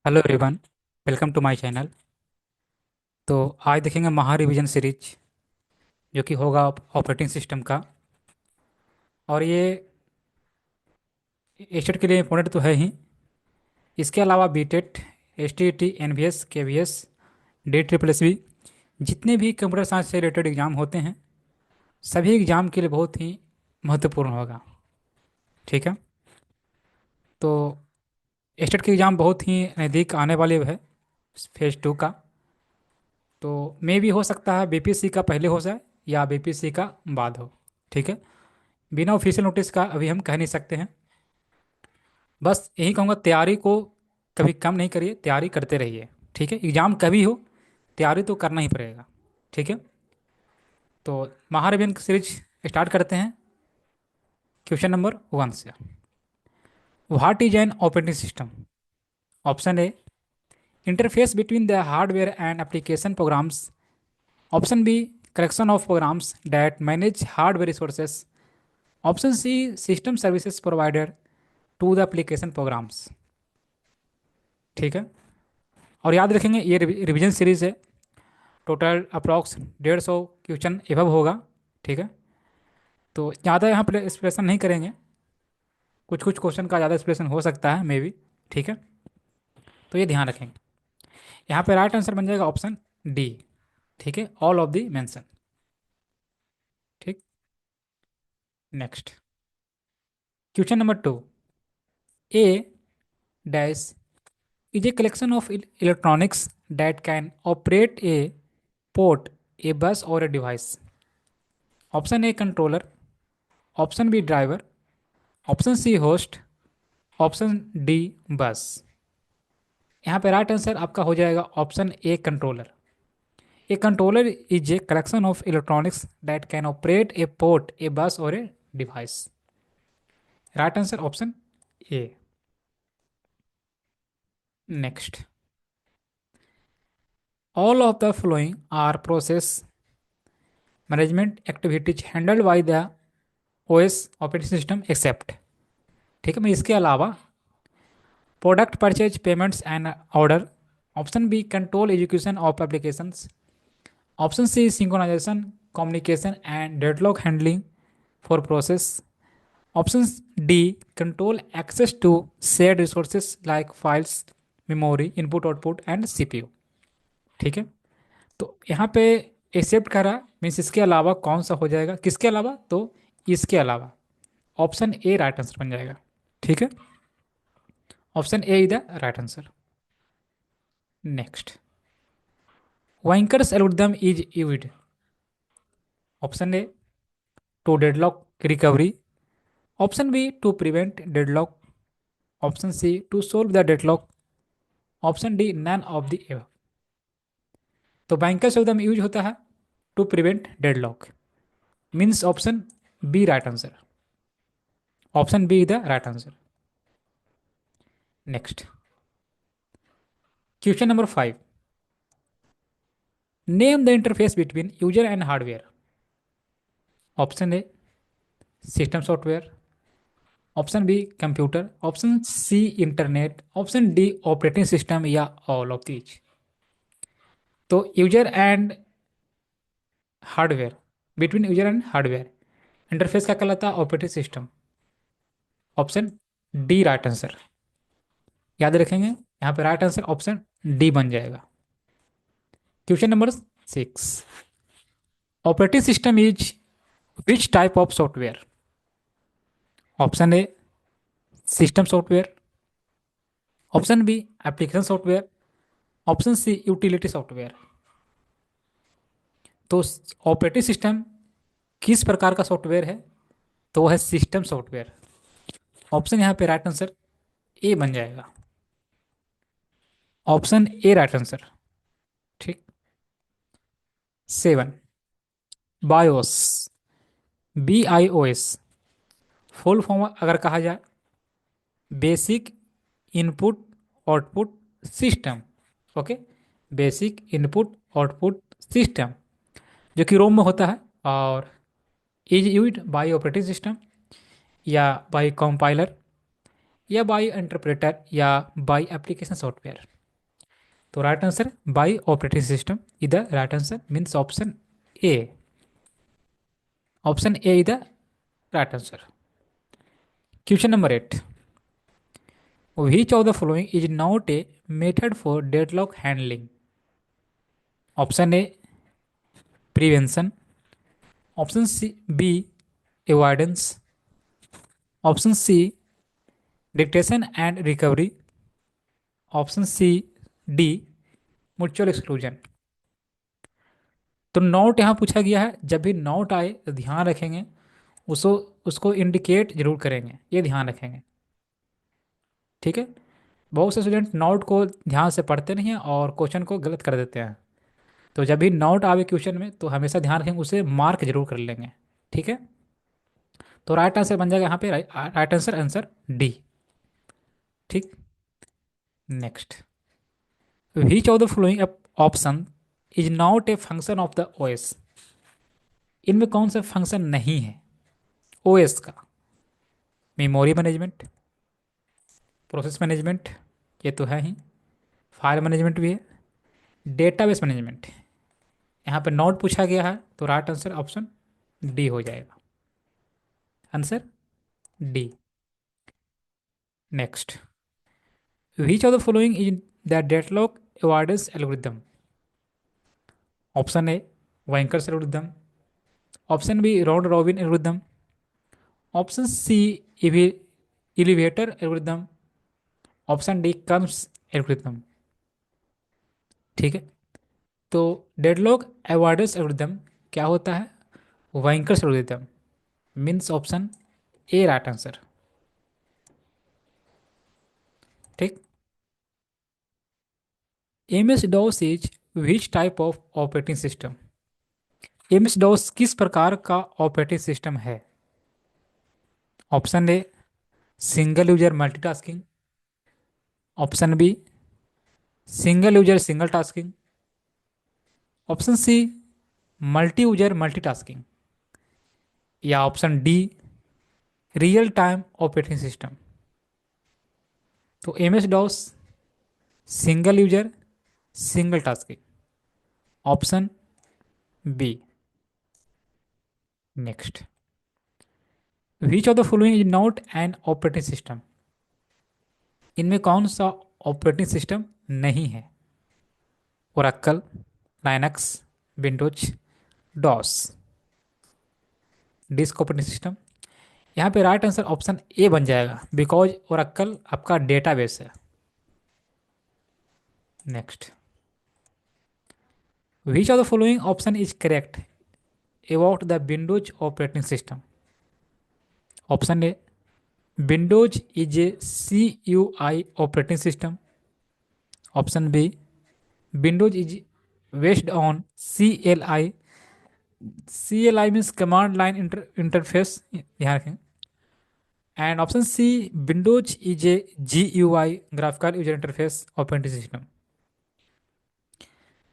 Hello everyone. Welcome to my channel. तो आज देखेंगे महा रिवीजन सीरीज जो कि होगा ऑपरेटिंग सिस्टम का। और ये एस्टेट के लिए इम्पोर्टेंट तो है ही। इसके अलावा BTET, S T T, N V S, K V S, D triple S B, जितने भी कंप्यूटर साइंस से रिलेटेड एग्ज़ाम होते हैं सभी एग्ज़ाम के लिए बहुत ही महत्वपूर्ण होगा। ठीक है। तो एस्टेट के एग्ज़ाम बहुत ही नज़दीक आने वाले है, फेज टू का। तो मे भी हो सकता है बीपीएससी का पहले हो जाए या बीपीएससी का बाद हो। ठीक है। बिना ऑफिशियल नोटिस का अभी हम कह नहीं सकते हैं। बस यही कहूँगा, तैयारी को कभी कम नहीं करिए, तैयारी करते रहिए। ठीक है। एग्ज़ाम कभी हो, तैयारी तो करना ही पड़ेगा। ठीक है। तो महारवियन सीरीज स्टार्ट करते हैं क्वेश्चन नंबर 1 से। What is an operating system? Option A, interface between the hardware and application programs. Option B, collection of programs that manage hardware resources. Option C, system services provider to the application programs. ठीक है। और याद रखेंगे ये revision series है। Total approx 150 question एभव होगा। ठीक है। तो ज़्यादा यहाँ पर एक्सप्लेनेशन नहीं करेंगे। कुछ कुछ क्वेश्चन का ज़्यादा एक्सप्लेनेशन हो सकता है मे बी। ठीक है। तो ये ध्यान रखेंगे। यहाँ पे राइट आंसर बन जाएगा ऑप्शन डी। ठीक है, ऑल ऑफ दी मेंशन। ठीक। Next question number 2। A dash is a collection of electronics that can operate a port, a bus, or a device. Option A controller, option B driver, option C host, option D bus. यहाँ पे right answer आपका हो जाएगा option A controller. A controller is a collection of electronics that can operate a port, a bus, और a device. Right answer option A. Next, all of the following are process management activities handled by the OS operating system except. ठीक है। मैं इसके अलावा product purchase, payments and order. Option B control education of applications. Option C synchronisation, communication and deadlock handling for process. Option D control access to shared resources like files, memory, input output and CPU. ठीक है। तो यहाँ पे accept करा means इसके अलावा कौन सा हो जाएगा, किसके अलावा, तो इसके अलावा ऑप्शन ए राइट आंसर बन जाएगा। ठीक है। Option A is the right answer. Next, banker's algorithm is used. Option A to deadlock recovery. Option B to prevent deadlock. Option C to solve the deadlock. Option D none of the above. तो banker's algorithm use होता है to prevent deadlock, means option B right answer. Option B is the right answer. Next question number 5। Name the interface between user and hardware. Option A system software, option B computer, option C internet, option D operating system, या all of these. तो user and hardware, between user and hardware interface का कहलाता है operating system. Option D right answer. याद रखेंगे यहाँ पे right answer option D बन जाएगा। Question number 6। Operating system is which type of software? Option A system software, option B application software, option C utility software. तो operating system किस प्रकार का सॉफ्टवेयर है, तो वह है सिस्टम सॉफ्टवेयर। ऑप्शन यहाँ पे राइट आंसर ए बन जाएगा। Option A right answer. ठीक। 7, बायोस, BIOS फुल फॉर्म अगर कहा जाए, basic input output system. Okay, basic input output system, जो कि रोम में होता है और is used by operating system या बाय कंपाइलर या बाई इंटरप्रेटर या बाई एप्लीकेशन सॉफ्टवेयर। तो right answer by operating system इधर right answer means option A. Option A इधर right answer. Question number 8, which of the following is not a method for deadlock handling? Option A prevention, option C B avoidance, option C detection and recovery, option C D mutual exclusion. तो note यहाँ पूछा गया है, जब भी note आए तो ध्यान रखेंगे, उसको उसको इंडिकेट जरूर करेंगे, ये ध्यान रखेंगे। ठीक है, बहुत से स्टूडेंट नोट को ध्यान से पढ़ते नहीं हैं और क्वेश्चन को गलत कर देते हैं। तो जब भी नोट आवे क्वेश्चन में तो हमेशा ध्यान रखेंगे, उसे मार्क जरूर कर लेंगे। ठीक है, तो राइट आंसर बन जाएगा यहाँ पे राइट आंसर आंसर डी। ठीक, next, which of the following option is not a function of the OS? इनमें कौन सा फंक्शन नहीं है ओएस का? मेमोरी मैनेजमेंट, प्रोसेस मैनेजमेंट, ये तो है ही, फाइल मैनेजमेंट भी है, डेटाबेस मैनेजमेंट। यहाँ पे नोट पूछा गया है तो राइट आंसर ऑप्शन डी हो जाएगा, answer D. Next, which of the following is the deadlock avoidance algorithm? Option A banker's algorithm, option B round robin algorithm, option C elevator algorithm, option D comes algorithm. ठीक है, तो deadlock avoidance algorithm क्या होता है? Banker's algorithm means option A right answer. ठीक, M S DOS is which type of operating system? M S DOS किस प्रकार का ऑपरेटिंग सिस्टम है? Option a single user multitasking, option B single user single tasking, option C multi user multitasking, या option D real time operating system. तो M S DOS single user single tasking, option B. Next, which of the following is not an operating system? इनमें कौन सा operating system नहीं है? Oracle, Linux, Windows, DOS, disk operating system. यहाँ पे right answer option A बन जाएगा, because Oracle आपका डेटाबेस है। Next, which of the following option is correct about the Windows operating system? Option A Windows is a C U I operating system, option B Windows is based on C L I, C L I means command line interface, ध्यान रखें, and option C Windows is a G U I graphical user interface operating system.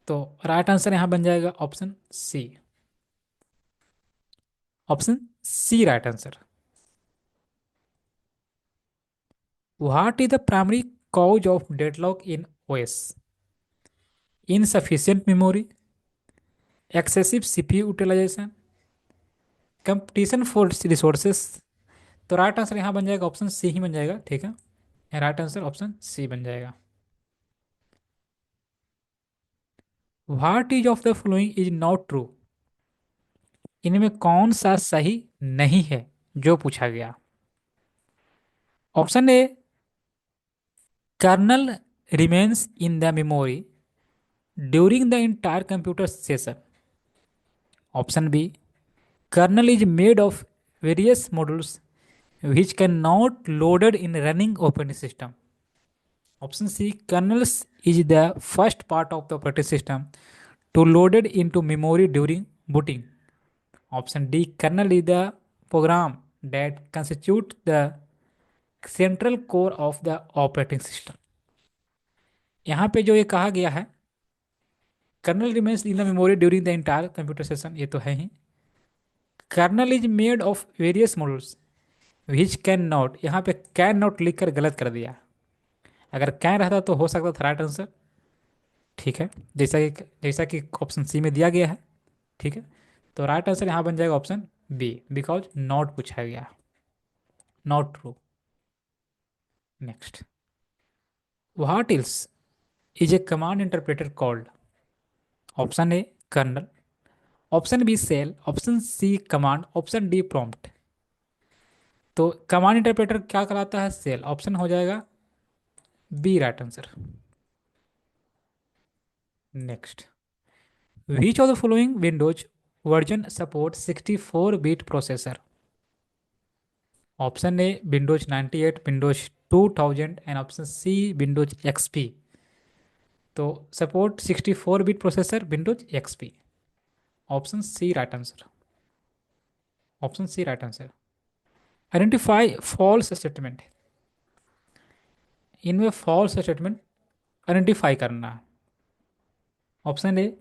तो right answer यहां बन जाएगा option C, option C right answer. What is the primary cause of deadlock in OS? Insufficient memory, excessive CPU utilisation, competition for resources. तो right answer यहाँ बन जाएगा option सी ही बन जाएगा। ठीक है, राइट आंसर ऑप्शन सी बन जाएगा। What is of the following is not true? इनमें कौन सा सही नहीं है जो पूछा गया? Option A kernel remains in the memory during the entire computer session, option B kernel is made of various modules which cannot loaded in running operating system, option c kernels is the first part of the operating system to loaded into memory during booting, option d kernel is the program that constitute the central core of the operating system। यहाँ पे जो ये कहा गया है kernel remains in the memory during the entire computer session, ये तो है ही। Kernel is made of various modules which can not, यहाँ पे कैन नॉट लिख कर गलत कर दिया। अगर कैन रहता तो हो सकता था राइट आंसर। ठीक है, जैसा कि ऑप्शन सी में दिया गया है। ठीक है, तो राइट आंसर यहाँ बन जाएगा ऑप्शन बी, बिकॉज नॉट पूछा गया, not true. Next, what else is a command interpreter called? Option A kernel, option B shell, option C command, option D prompt. तो कमांड इंटरप्रेटर क्या कहलाता है? सेल। ऑप्शन हो जाएगा B right answer. Next, which of the following Windows version support 64 bit processor? Option A Windows 98, Windows 2000 and option C Windows XP. तो support 64 bit processor Windows XP. Option C right answer. Option C right answer. Identify false statement, इनमें false statement identify करना है। Option A,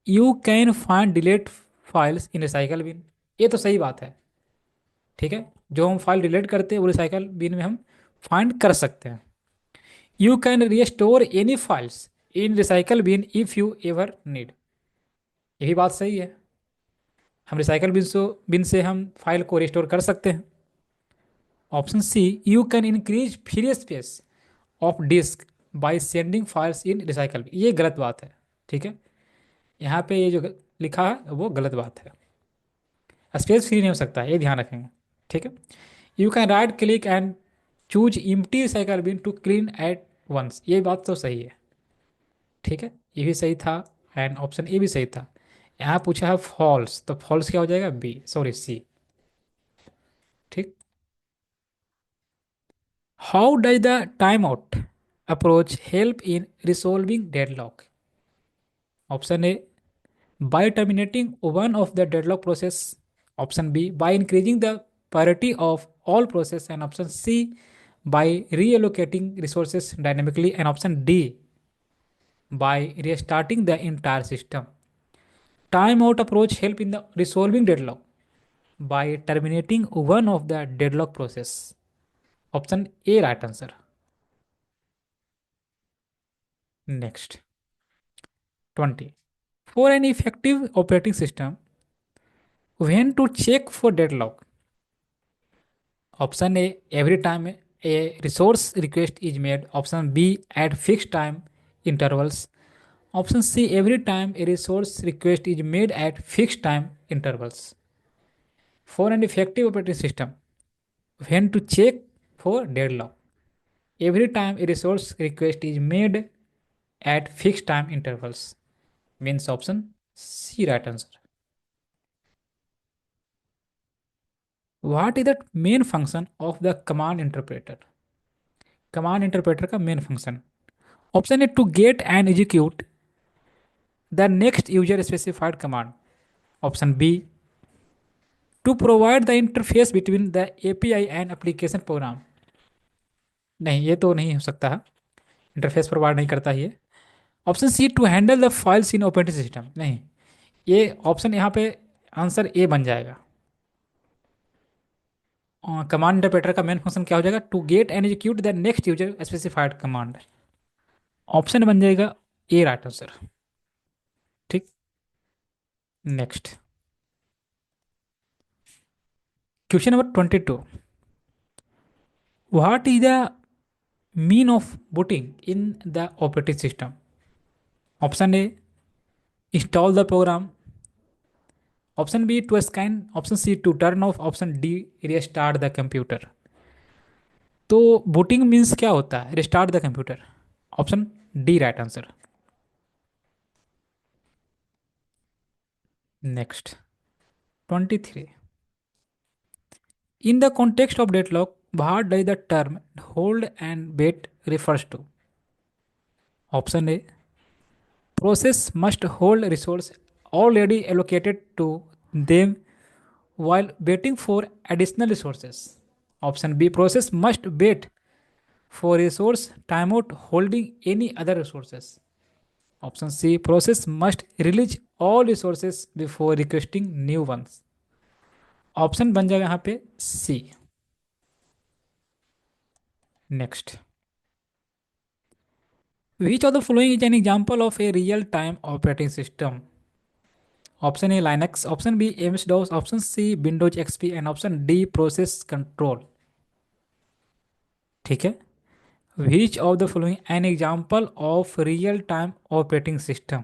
you can find delete files in recycle bin. ये तो सही बात है। ठीक है, जो हम फाइल डिलीट करते हैं वो रिसाइकल बिन में हम फाइंड कर सकते हैं। You can restore any files in recycle bin if you ever need. यही बात सही है, हम रिसाइकल बिन से हम फाइल को रिस्टोर कर सकते हैं। Option C, you can increase free space of disk by sending files in recycle. ये गलत बात है। ठीक है, यहाँ पे ये जो लिखा है वो गलत बात है, स्पेस फ्री नहीं हो सकता है, ये ध्यान रखेंगे। ठीक है, you can right click and choose empty recycle bin to clean at once. ये बात तो सही है। ठीक है, ये भी सही था एंड ऑप्शन ए भी सही था। यहाँ पूछा है फॉल्स, तो फॉल्स क्या हो जाएगा? B, sorry C. ठीक, how does the time out approach help in resolving deadlock? Option A, by terminating one of the deadlock process, option B by increasing the priority of all process, and option C by reallocating resources dynamically, and option D by restarting the entire system. Timeout approach help in the resolving deadlock by terminating one of the deadlock process. Option A right answer. Next, 20, for an effective operating system, when to check for deadlock? Option A, every time a resource request is made. Option B, at fixed time intervals. Option C, every time a resource request is made at fixed time intervals. For an effective operating system, when to check for deadlock? Every time a resource request is made at fixed time intervals. Means option C right answer. What is the main function of the command interpreter? Command interpreter का main function, option A to get and execute the next user specified command. Option B, to provide the interface between the API and application program. नहीं, ये तो नहीं हो सकता है, interface provide नहीं करता ये। Option C, to handle the files in operating system. नहीं, ये ऑप्शन यहाँ पे आंसर ए बन जाएगा। कमांड इंटरप्रेटर का मेन फंक्शन क्या हो जाएगा? To get and execute the next user specified command. Option बन जाएगा ए राइट आंसर। ठीक, next, question number 22, what is the mean of booting in the operating system? Option A, install the program. Option B, to scan. Option C, to turn off. Option D, restart the computer. तो booting means क्या होता है? restart the computer. Option D right answer. Next, 23, in the context of deadlock, what does the term hold and wait refers to? Option A, process must hold resource already allocated to them while waiting for additional resources. Option B, process must wait for resource timeout holding any other resources. Option C, process must release all resources before requesting new ones. Option बन जाएगा यहाँ पे C, next, which of the following is an example of a real time operating system? Option A Linux, option B MS DOS, option C Windows XP and option D process control. ठीक है, which of the following an example of real time operating system?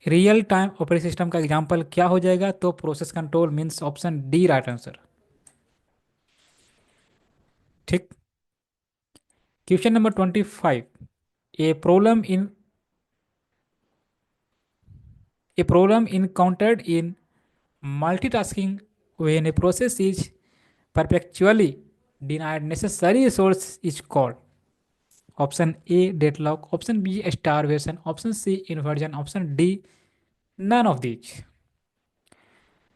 Real time operating system का example क्या हो जाएगा? तो process control means option D right answer. ठीक। Question number 25, a problem in a problem encountered in multitasking when a process is perpetually denied necessary resource is called. Option A deadlock, option B starvation, option C inversion, option D none of these.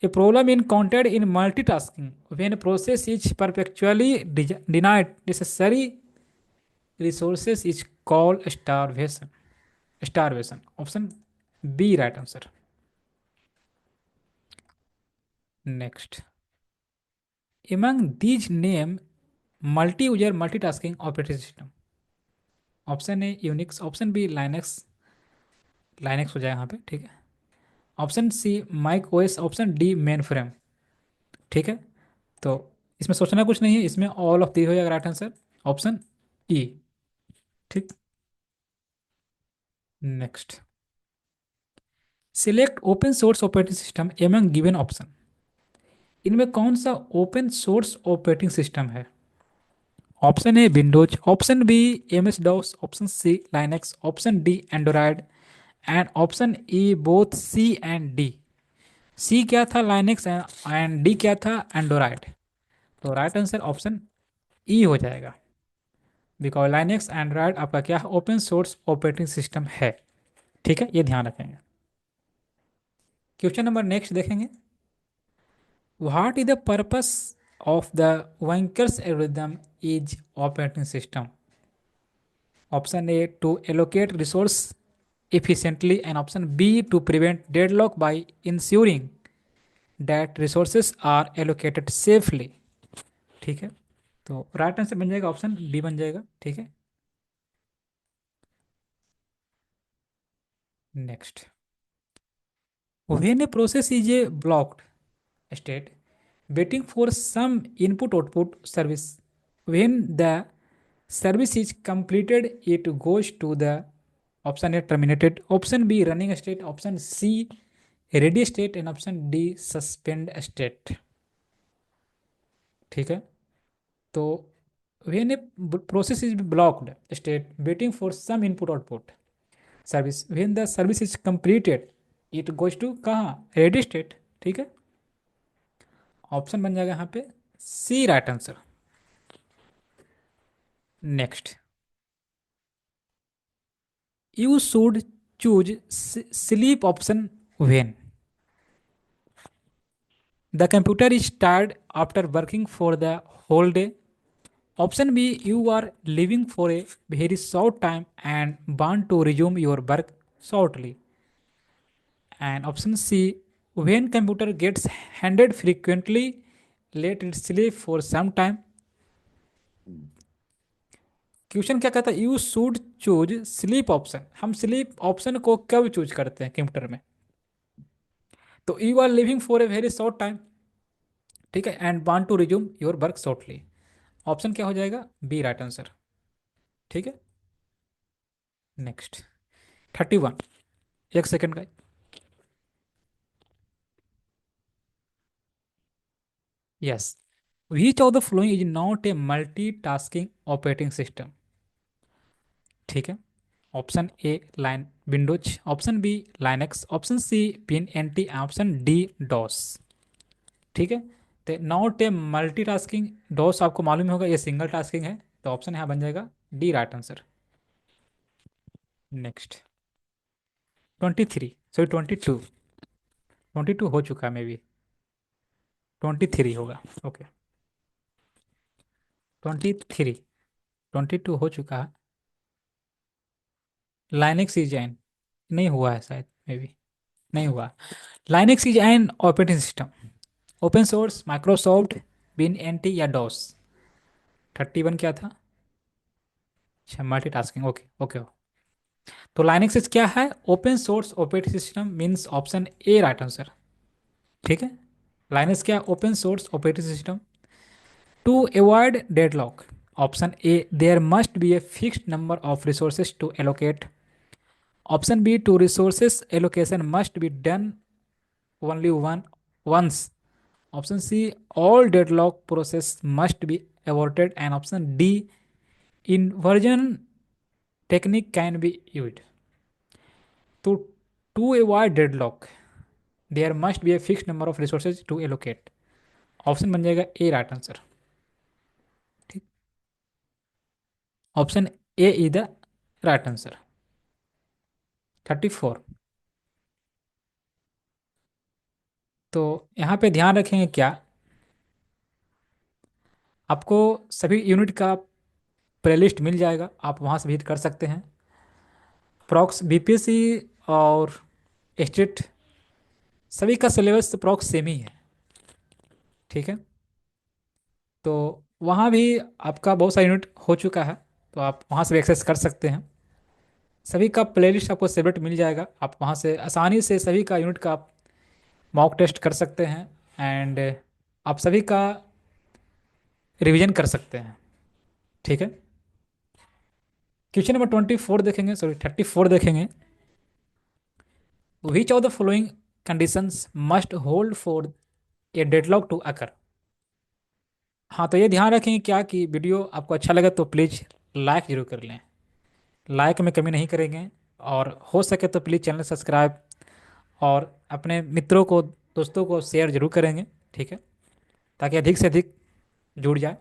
A problem encountered in multitasking when a process is perpetually denied necessary resources is called starvation. Starvation. Option B right answer. Next. Among these name multi-user multitasking operating system. Option A Unix, option B Linux, Linux हो जाए यहाँ पे, ठीक है। Option C Mac OS, option D mainframe. ठीक है, तो इसमें सोचना कुछ नहीं है, इसमें ऑल ऑफ दी हो जाएगा राइट आंसर, ऑप्शन ई। ठीक। Next, select open source operating system among given option. इनमें कौन सा ओपन सोर्स ऑपरेटिंग सिस्टम है? Option A Windows, option B M S DOS, option C Linux, option D Android and option E both C and D. C क्या था? Linux and D क्या था? Android. तो right answer option ई हो जाएगा, because Linux Android आपका क्या है? ओपन सोर्स ऑपरेटिंग सिस्टम है। ठीक है, ये ध्यान रखेंगे। क्वेश्चन नंबर नेक्स्ट देखेंगे, what is the purpose of the banker's algorithm is operating system? Option A to allocate resource efficiently and option B to prevent deadlock by ensuring that resources are allocated safely। ठीक है, तो right answer बन जाएगा option B बन जाएगा। ठीक है। Next, when a process is a blocked state waiting for some input output service, when the service is completed it goes to the option A terminated, option B running state, option C ready state and option D suspend state। ठीक है, तो when a process is blocked state waiting for some input output service, when the service is completed it goes to कहाँ? ready state। ठीक है, option बन जाएगा यहाँ पे C right answer. Next, you should choose sleep option when the computer is tired after working for the whole day, option B you are living for a very short time and want to resume your work shortly, and option C when computer gets handed frequently let it sleep for some time। Question क्या कहता है? You should choose sleep option. हम sleep option को कब choose करते हैं computer में? तो you are living for a very short time, ठीक है, and want to resume your work shortly. Option क्या हो जाएगा? B right answer. ठीक है। नेक्स्ट, 31, एक सेकेंड का। Yes, which of the following is not a multitasking operating system? ठीक है, ऑप्शन ए line Windows, option B Linux, option C Win N T, option D DOS. ठीक है, तो नॉट ए मल्टीटास्किंग, डॉस आपको मालूम ही होगा ये सिंगल टास्किंग है, तो ऑप्शन यहाँ बन जाएगा D right answer. Next, 23, sorry 22, 22 हो चुका है मे बी, 23 होगा। ओके, 23, 22 हो चुका है। लाइनक्स इज एन, नहीं हुआ है शायद, मे बी नहीं हुआ। Linux is an operating system open source, Microsoft, Win N T या डॉस। 31 क्या था? अच्छा, मल्टीटास्किंग, ओके ओके। तो लाइनक्स क्या है? Open source operating system means option A right answer. ठीक है। लाइनक्स क्या? Open source operating system. To avoid deadlock, option A there must be a fixed number of resources to allocate. Option B to resources allocation must be done only one once. Option C, all deadlock process must be aborted. And option D, inversion technique can be used. So, to avoid deadlock, there must be a fixed number of resources to allocate. Option बन जाएगा A right answer. ठीक। Option A is the right answer. 34। तो यहाँ पे ध्यान रखेंगे क्या, आपको सभी यूनिट का प्लेलिस्ट मिल जाएगा, आप वहाँ से विजिट कर सकते हैं। प्रॉक्स बीपीएससी और स्टेट सभी का सिलेबस प्रॉक्स सेम ही है। ठीक है। तो वहाँ भी आपका बहुत सारा यूनिट हो चुका है, तो आप वहाँ से भी एक्सेस कर सकते हैं। सभी का प्लेलिस्ट आपको सेपरेट मिल जाएगा, आप वहाँ से आसानी से सभी का यूनिट का आप मॉक टेस्ट कर सकते हैं। एंड आप सभी का रिवीजन कर सकते हैं। ठीक है। क्वेश्चन नंबर 24 देखेंगे, सॉरी 34 देखेंगे। Which of the following conditions must hold for a deadlock to occur. हाँ, तो ये ध्यान रखें क्या कि वीडियो आपको अच्छा लगे तो प्लीज़ लाइक जरूर कर लें, लाइक में कमी नहीं करेंगे। और हो सके तो प्लीज़ चैनल सब्सक्राइब और अपने मित्रों को, दोस्तों को शेयर जरूर करेंगे। ठीक है, ताकि अधिक से अधिक जुड़ जाए।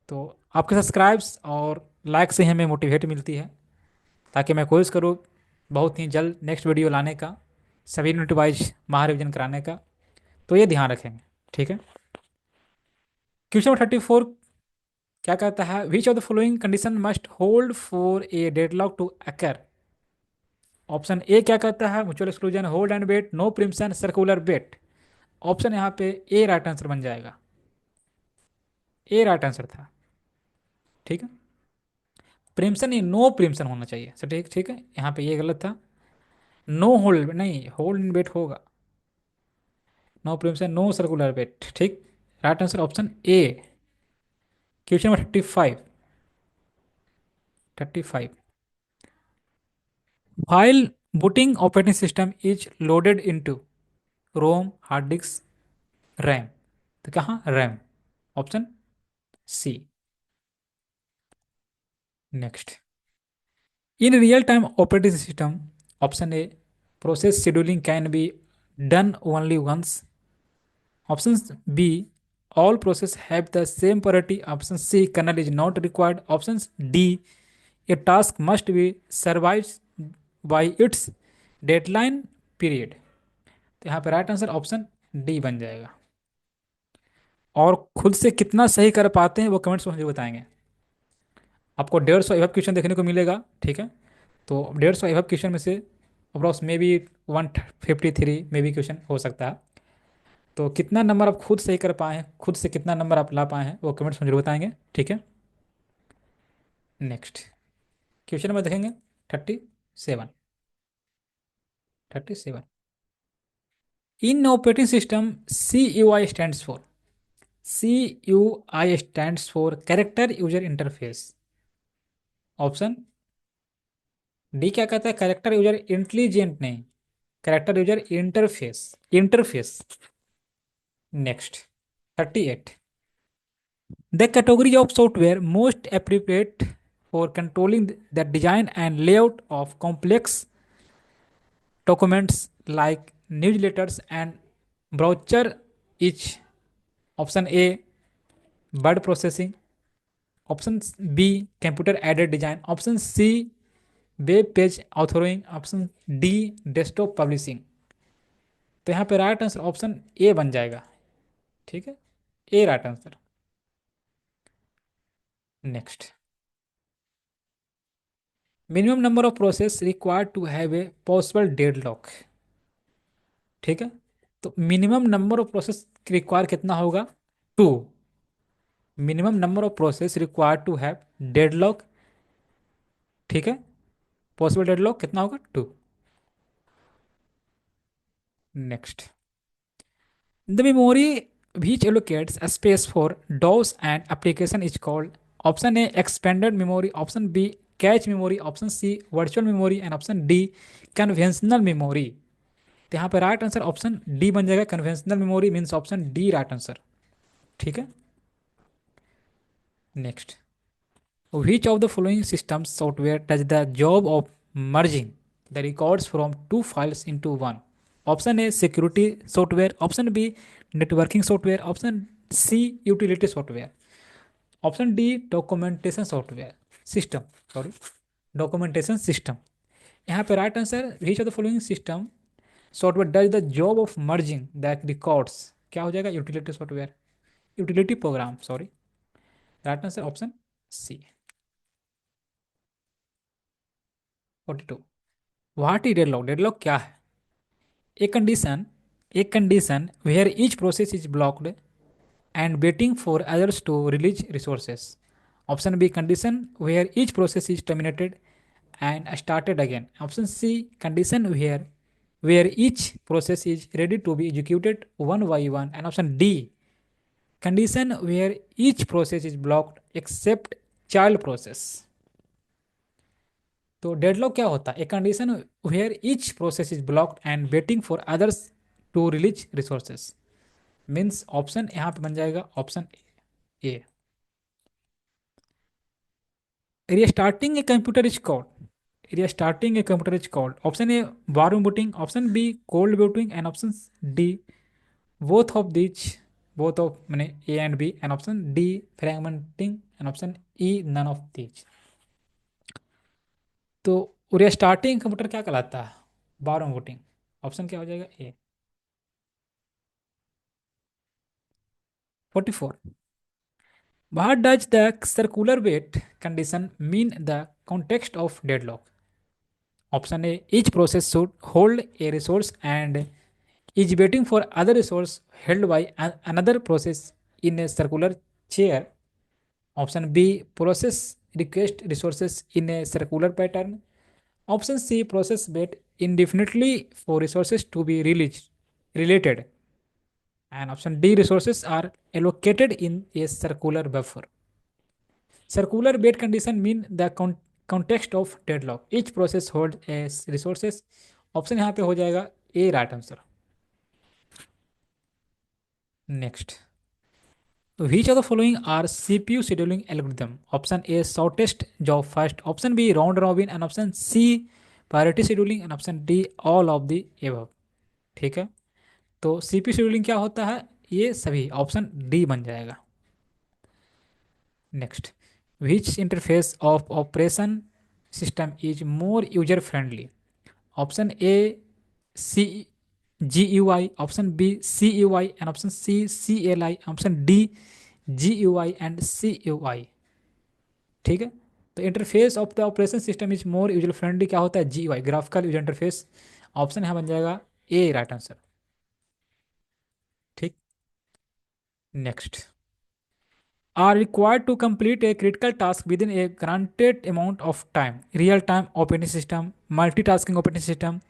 तो आपके सब्सक्राइब्स और लाइक से हमें मोटिवेट मिलती है, ताकि मैं कोशिश करूँ बहुत ही जल्द नेक्स्ट वीडियो लाने का, सभी यूनिट वाइज महारिविजन कराने का। तो ये ध्यान रखेंगे। ठीक है। क्वेश्चन नंबर 34 क्या कहता है? Which of the following condition must hold for a deadlock to occur. Option A क्या कहता है? Mutual exclusion, hold and wait, no preemption, circular wait. Option यहाँ पे ए राइट आंसर बन जाएगा। ए राइट आंसर था। ठीक है। प्रिम्पशन नहीं, नो प्रिम्पशन होना चाहिए सर। ठीक ठीक है, यहाँ पे ये गलत था। नो होल्ड नहीं, होल्ड एंड वेट होगा। No preemption, no circular wait. ठीक। Right answer option A. Question number 35। 35। While booting operating system is loaded into ROM, hard disk, RAM. तो कहाँ RAM? Option C. Next, in real time operating system, option A process scheduling can be done only once. Option B all process have the same priority. Option C kernel is not required. Option D A task must be survive by its deadline period. तो यहाँ पे right answer option D बन जाएगा। और खुद से कितना सही कर पाते हैं वो कमेंट्स में मुझे बताएंगे। आपको 150 एवं क्वेश्चन देखने को मिलेगा। ठीक है। तो 150 एवं क्वेश्चन में से अप्रॉक्स मे बी 153 में भी क्वेश्चन हो सकता है। तो कितना नंबर आप खुद सही कर पाए हैं, खुद से कितना नंबर आप ला पाए हैं, वो कमेंट्स में जरूर बताएंगे। ठीक है। नेक्स्ट क्वेश्चन नंबर देखेंगे 37। 37, in operating system C U I stands for. C U I stands for character user interface. Option D क्या कहता है? कैरेक्टर यूजर इंटेलिजेंट नहीं, character user interface. Interface. Next 38, the category of software most appropriate for controlling the design and layout of complex documents like newsletters and brochure is option A word processing, option B computer aided design, option C web page authoring, option D desktop publishing. तो यहाँ पे right answer option A बन जाएगा। ठीक है, A right answer. Next, minimum number of process required to have a possible deadlock. ठीक है। तो minimum number of process require कितना होगा? Two. Minimum number of process required to have deadlock ठीक है। पॉसिबल डेडलॉक कितना होगा, 2। Next, the memory which allocates a space for DOS and application is called, option A expanded memory, option B cache memory, option C virtual memory and option D conventional memory। तो यहाँ पे right answer option D बन जाएगा, conventional memory means option D right answer. ठीक है। Next, which of the following systems software does the job of merging the records from two files into one? Option A security software, option B networking software, option C utility software, option D documentation software system, sorry, documentation system। यहाँ पे right answer which of the following system software does the job of merging the records, क्या हो जाएगा, utility software, utility program, sorry. Right answer option C. 42, what is deadlock, deadlock क्या है? A condition, a condition where each process is blocked and waiting for others to release resources. Option B condition where each process is terminated and started again. Option C condition where each process is ready to be executed one by one. And option D condition where each process is blocked except child process। तो डेडलॉक क्या होता है? A condition where each process is blocked and waiting for others to release resources, means option यहाँ पे बन जाएगा option A. Restarting a computer is called, restarting a computer is called, option A warm booting, option B cold booting and option D both of these, both of मैंने A and B and option D fragmenting and option E none of दिच। तो restarting computer क्या कहलाता है? Warm booting. Option क्या हो जाएगा, ए। 44, what does the circular wait condition mean in the context of deadlock? Option A, each process should hold a resource and is waiting for other resource held by another process in a circular chair. Option B, process request resources in a circular pattern. Option C, process wait indefinitely for resources to be released related. And option D, resources are allocated in a circular buffer। Circular wait condition mean the context of deadlock, each process holds as resources। Option यहाँ पे हो जाएगा A right answer. Next, which of the following are CPU scheduling algorithm? Option A shortest job first, option B round robin and option C priority scheduling and option D all of the above। ठीक है। तो CPU scheduling क्या होता है? ये सभी, option D बन जाएगा। Next, which interface of operation system is more user friendly? Option A C GUI, option B CUI and option C CLI, option D GUI and CUI। ठीक है। तो interface of the operation system is more user friendly क्या होता है? GUI, graphical user interface. Option यहाँ बन जाएगा A right answer. ठीक। Next, are required to complete a critical task within a granted amount of time, real time operating system, multitasking operating system,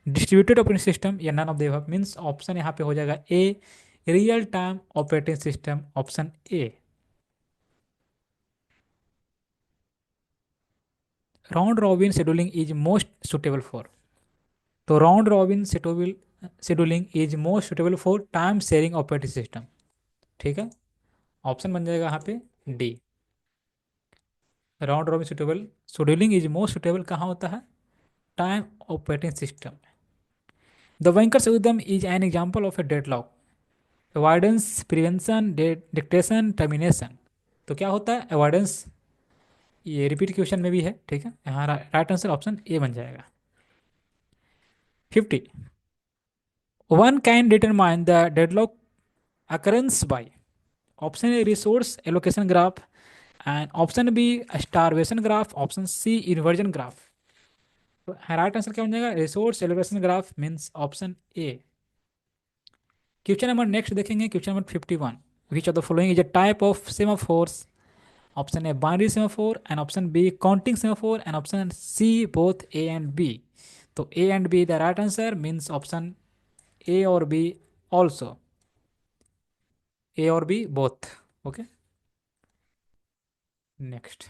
distributed operating system या none of the above। Means option यहाँ पे हो जाएगा A real time operating system, option A. Round robin scheduling is most suitable for, तो round robin scheduling is most suitable for time sharing operating system. ठीक है। Option बन जाएगा यहाँ पे D. Round robin suitable scheduling is most suitable कहाँ होता है? Time operating system. The banker's उद्यम is an example of a deadlock, avoidance prevention detection termination. तो क्या होता है अवॉइडेंस? ये रिपीट क्वेश्चन में भी है। ठीक है। यहाँ राइट आंसर ऑप्शन ए बन जाएगा। 50, one can determine the deadlock occurrence by, option A resource allocation graph and option B starvation graph, option C inversion graph. तो राइट आंसर क्या बन जाएगा? Resource allocation graph means option A. Question number next देखेंगे, question number 51, which of the following is a type of semaphores option A binary semaphore, and option B counting semaphore, and option C both A and B. तो ए and B the right answer means option A और B also, A और B both. Okay, next.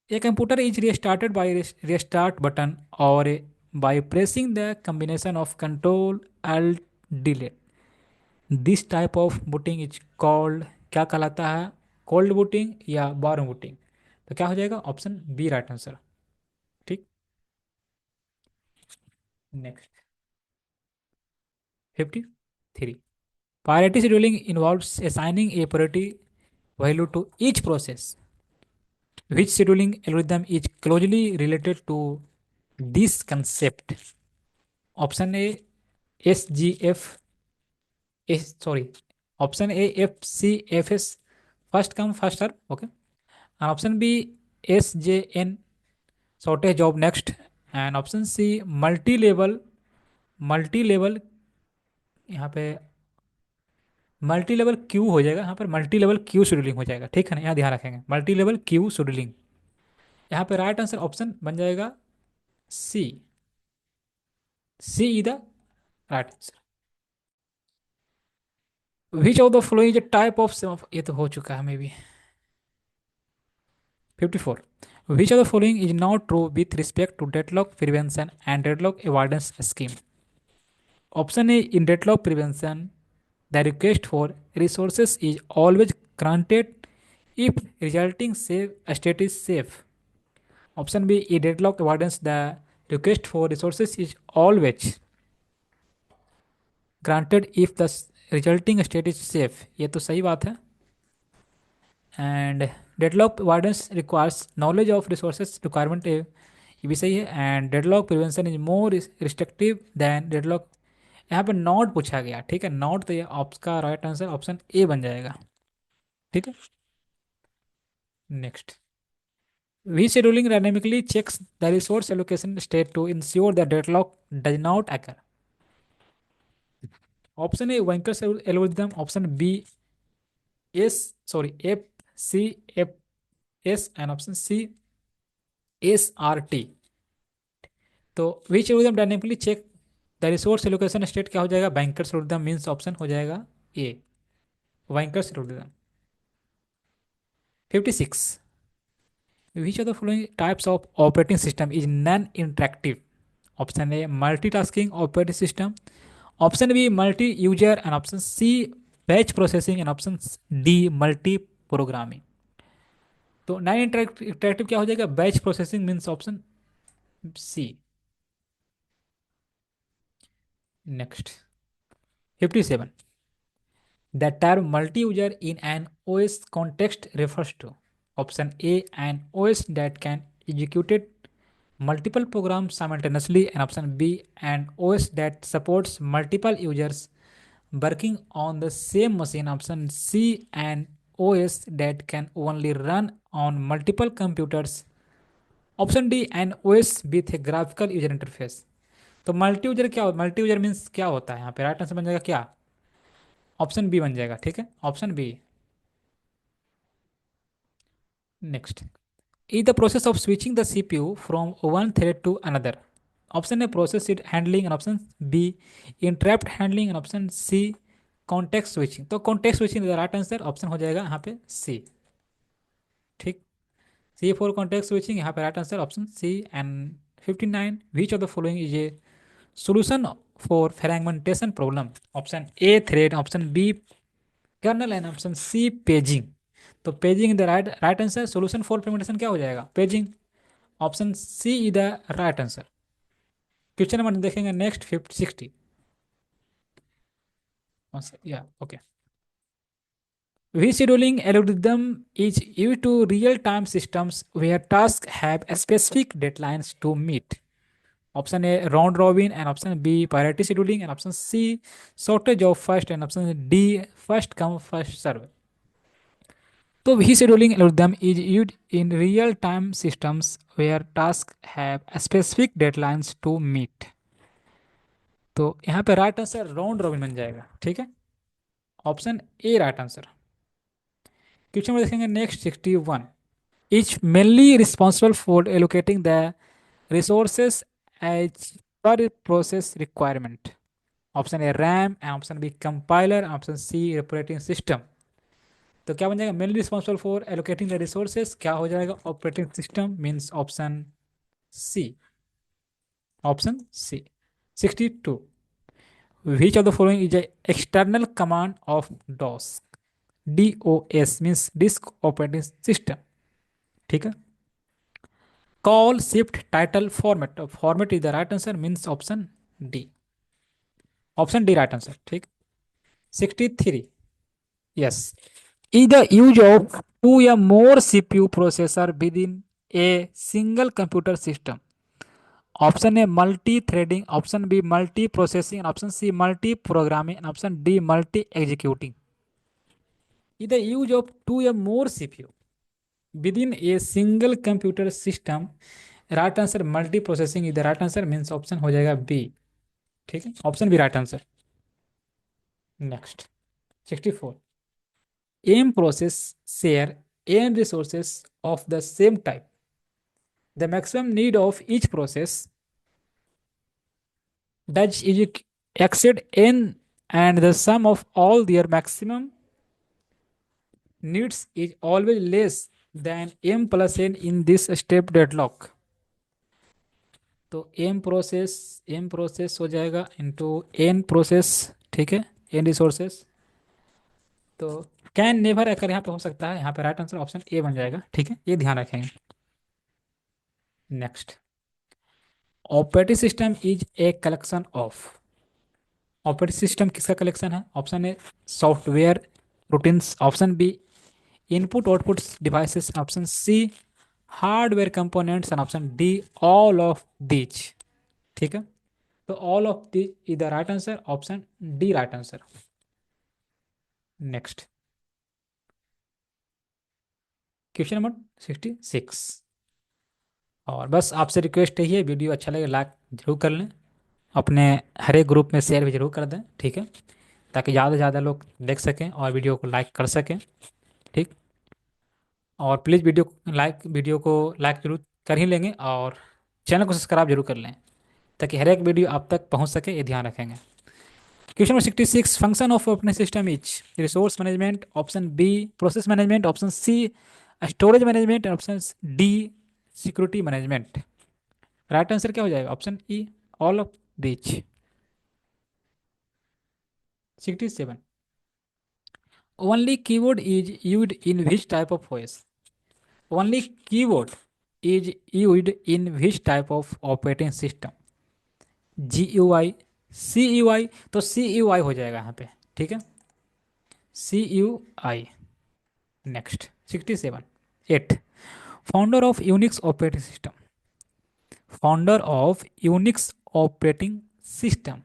A computer is restarted by restart button or by pressing the combination of Control Alt Delete. This type of booting is called, क्या कहलाता है? Cold booting या warm booting? तो क्या हो जाएगा? Option B right answer. ठीक, next. 53। Priority scheduling involves assigning a priority value to each process. Which scheduling algorithm is closely related to this concept? Option A S G F S, sorry, option A F C F S, first come first serve. Okay, and option B S J N, shortest job next, and option C multi level, यहाँ पे multi level Q हो जाएगा, यहाँ पर multi level queue scheduling हो जाएगा। ठीक है ना, यहाँ ध्यान रखेंगे, मल्टी लेवल क्यू शेड्यूलिंग। यहाँ पे राइट आंसर ऑप्शन बन जाएगा C, C is the right answer. Which of the following type of, ये तो हो चुका है may be. 54। Which of the following is not true with respect to deadlock prevention and deadlock avoidance scheme? Option A, in deadlock prevention, the request for resources is always granted if resulting state is safe. Option B, in deadlock avoidance, the request for resources is always granted if the resulting state is safe. ये तो सही बात है। And deadlock avoidance requires knowledge of resources requirement, ये भी सही है। And deadlock prevention is more restrictive than deadlock, यहाँ पे नॉट पूछा गया। ठीक है, नॉट, तो ये आपका राइट आंसर ऑप्शन ए बन जाएगा। ठीक है, next. We scheduling dynamically checks the resource allocation state to ensure the deadlock does not occur. Option A banker's algorithm, option B S, sorry F C F S, and option C S R T. तो which algorithm dynamically check the resource allocation state क्या हो जाएगा? Banker's algorithm means option हो जाएगा A, banker's algorithm. 56। Which of the following types of operating system is non interactive? Option A multitasking operating system, option B multi user, and option C batch processing, and option D multi programming. तो non interactive क्या हो जाएगा? Batch processing means option C. Next. 57। The term multi-user in an OS context refers to option A, an OS that can execute multiple programs simultaneously, and option B, an OS that supports multiple users working on the same machine, option C, an OS that can only run on multiple computers, option D an OS with a graphical user interface. तो multi user क्या होता है? Multi user means क्या होता है? यहाँ पे right answer बन जाएगा क्या? ऑप्शन बी बन जाएगा। ठीक है, option B. Next. is the process of switching the CPU from one thread to another. Option A, process it handling, and option B, interrupt handling, and option C, context switching। तो context switching is right answer, option हो जाएगा यहाँ पे सी। ठीक, सी for context switching, यहाँ पे right answer option C. And 59। Which of the following is a solution for fragmentation problem? Option A thread, option B kernel, and option C paging. तो paging the right answer, solution for fragmentation क्या हो जाएगा? Paging. Option C is the right answer. Question number देखेंगे next, 60। या okay. Rescheduling algorithm is used to real-time systems where tasks have specific deadlines to meet. Option A, round robin, and option B, priority scheduling, and option C, shortage of first, and option D, first come first serve. So rescheduling algorithm is used in real-time systems where tasks have specific deadlines to meet. तो यहाँ पे right answer round robin बन जाएगा। ठीक है, option A right answer. Question में देखेंगे next 61, is mainly responsible for allocating the resources as per process requirement. Option A RAM, option B compiler, option C operating system. तो क्या बन जाएगा, mainly responsible for allocating the resources क्या हो जाएगा, operating system, means option C, option C. 62, which of the following is a external command of DOS? DOS means disk operating system, ठीक है। Call shift title format, format is the right answer, means option D, option D right answer, ठीक। 63, yes, is the use of two or more CPU processor within a single computer system। Option A multi threading, option B multi processing, option C multi programming, option D multi executing. is the use of two or more CPU within a single computer system। Right answer multi processing is the right answer, means option हो जाएगा B, ठीक है, option B right answer. Next 64, M process share N resources of the same type, the maximum need of each process does exceed n and the sum of all their maximum needs is always less than m plus n in this step deadlock। तो M process हो जाएगा into N process, ठीक है, N resources. तो can never अकर यहाँ पे हो सकता है, यहाँ पे राइट आंसर ऑप्शन ए बन जाएगा, ठीक है, ये ध्यान रखेंगे। Next, operating system is a collection of, operating system किसका कलेक्शन है, option A software routines, option B input output devices, option C hardware components, and option D all of these, ठीक है। तो all of these is the right answer, option D right answer. Next question number 66, और बस आपसे request यही है, video अच्छा लगे लाइक जरूर कर लें, अपने हर एक ग्रुप में शेयर भी जरूर कर दें, ठीक है, ताकि ज़्यादा से ज़्यादा लोग देख सकें और वीडियो को लाइक कर सकें, ठीक। और प्लीज़ वीडियो को लाइक जरूर कर ही लेंगे, और चैनल को सब्सक्राइब जरूर कर लें, ताकि हर एक वीडियो आप तक पहुंच सके, ये ध्यान रखेंगे। Question number 66, function of operating system is resource management, option B process management, option C storage management, option D security management. Right answer क्या हो जाएगा, option E all of these. 67, only keyboard is used in which type of voice, only keyboard is used in which type of operating system, G U I, C U I. तो C U आई हो जाएगा यहाँ पे, ठीक है, C U I. Next 67, 8, founder of Unix operating system, founder of Unix operating system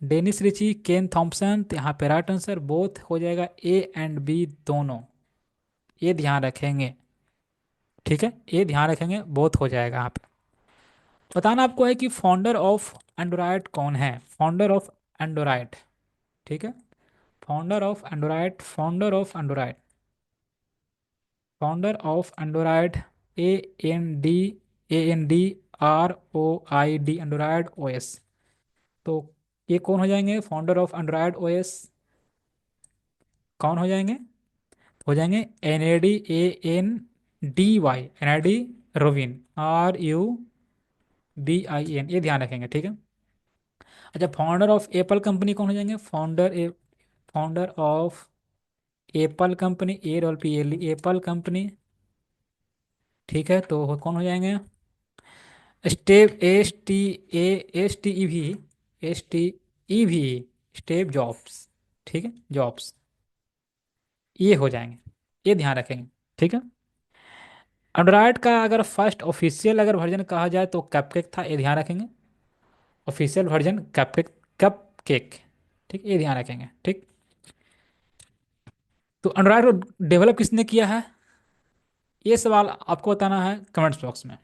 Dennis Ritchie, Ken Thompson. तो यहाँ पे राइट आंसर बोथ हो जाएगा, ए एंड बी दोनों, ये ध्यान रखेंगे, ठीक है, ये ध्यान रखेंगे, बोथ हो जाएगा यहाँ पे। बताना आपको है कि फाउंडर ऑफ एंड्रॉयड कौन है, फाउंडर ऑफ एंड्रॉयड, ठीक है, founder of Android, founder of Android, founder of Android, A N D, ANDROID, Android OS. तो ये कौन हो जाएंगे, फाउंडर ऑफ एंड्रॉयड ओएस कौन हो जाएंगे NAD, NAD रोविन, RUBIN, ये ध्यान रखेंगे, ठीक है। अच्छा, फाउंडर ऑफ एप्पल कंपनी कौन हो जाएंगे, founder of Apple company, APPLE Apple company, ठीक है, तो कौन हो जाएंगे, स्टेव STEV स्टेव जॉब्स, ठीक है, जॉब्स, ये हो जाएंगे, ये ध्यान रखेंगे, ठीक है। एंड्रॉयड का अगर फर्स्ट ऑफिशियल अगर वर्जन कहा जाए तो कैपकेक था, ये ध्यान रखेंगे, ऑफिशियल वर्जन कैपकेक, कप केक, ठीक, ये ध्यान रखेंगे, ठीक। तो एंड्रॉयड को डेवलप किसने किया है, ये सवाल आपको बताना है कमेंट्स बॉक्स में।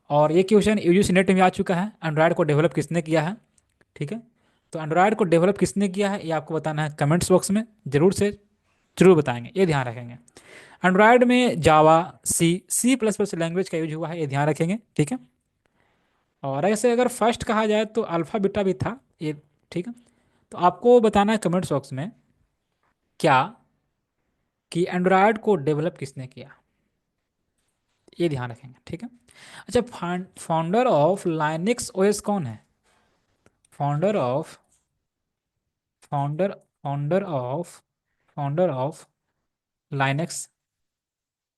और ये क्वेश्चन यूजीसी नेट में आ चुका है, एंड्रॉयड को डेवलप किसने किया है, ठीक है। तो एंड्रॉयड को डेवलप किसने किया है, ये आपको बताना है कमेंट्स बॉक्स में, जरूर से जरूर बताएंगे, ये ध्यान रखेंगे। एंड्रॉयड में जावा, सी प्लस प्लस लैंग्वेज का यूज हुआ है, ये ध्यान रखेंगे, ठीक है। और ऐसे अगर फर्स्ट कहा जाए तो अल्फा बीटा भी था ये, ठीक है। तो आपको बताना है कमेंट बॉक्स में क्या कि एंड्रॉयड को डेवलप किसने किया, ये ध्यान रखेंगे, ठीक है। अच्छा, फाउंडर ऑफ लाइनक्स ओएस कौन है? Founder of founder founder of Linux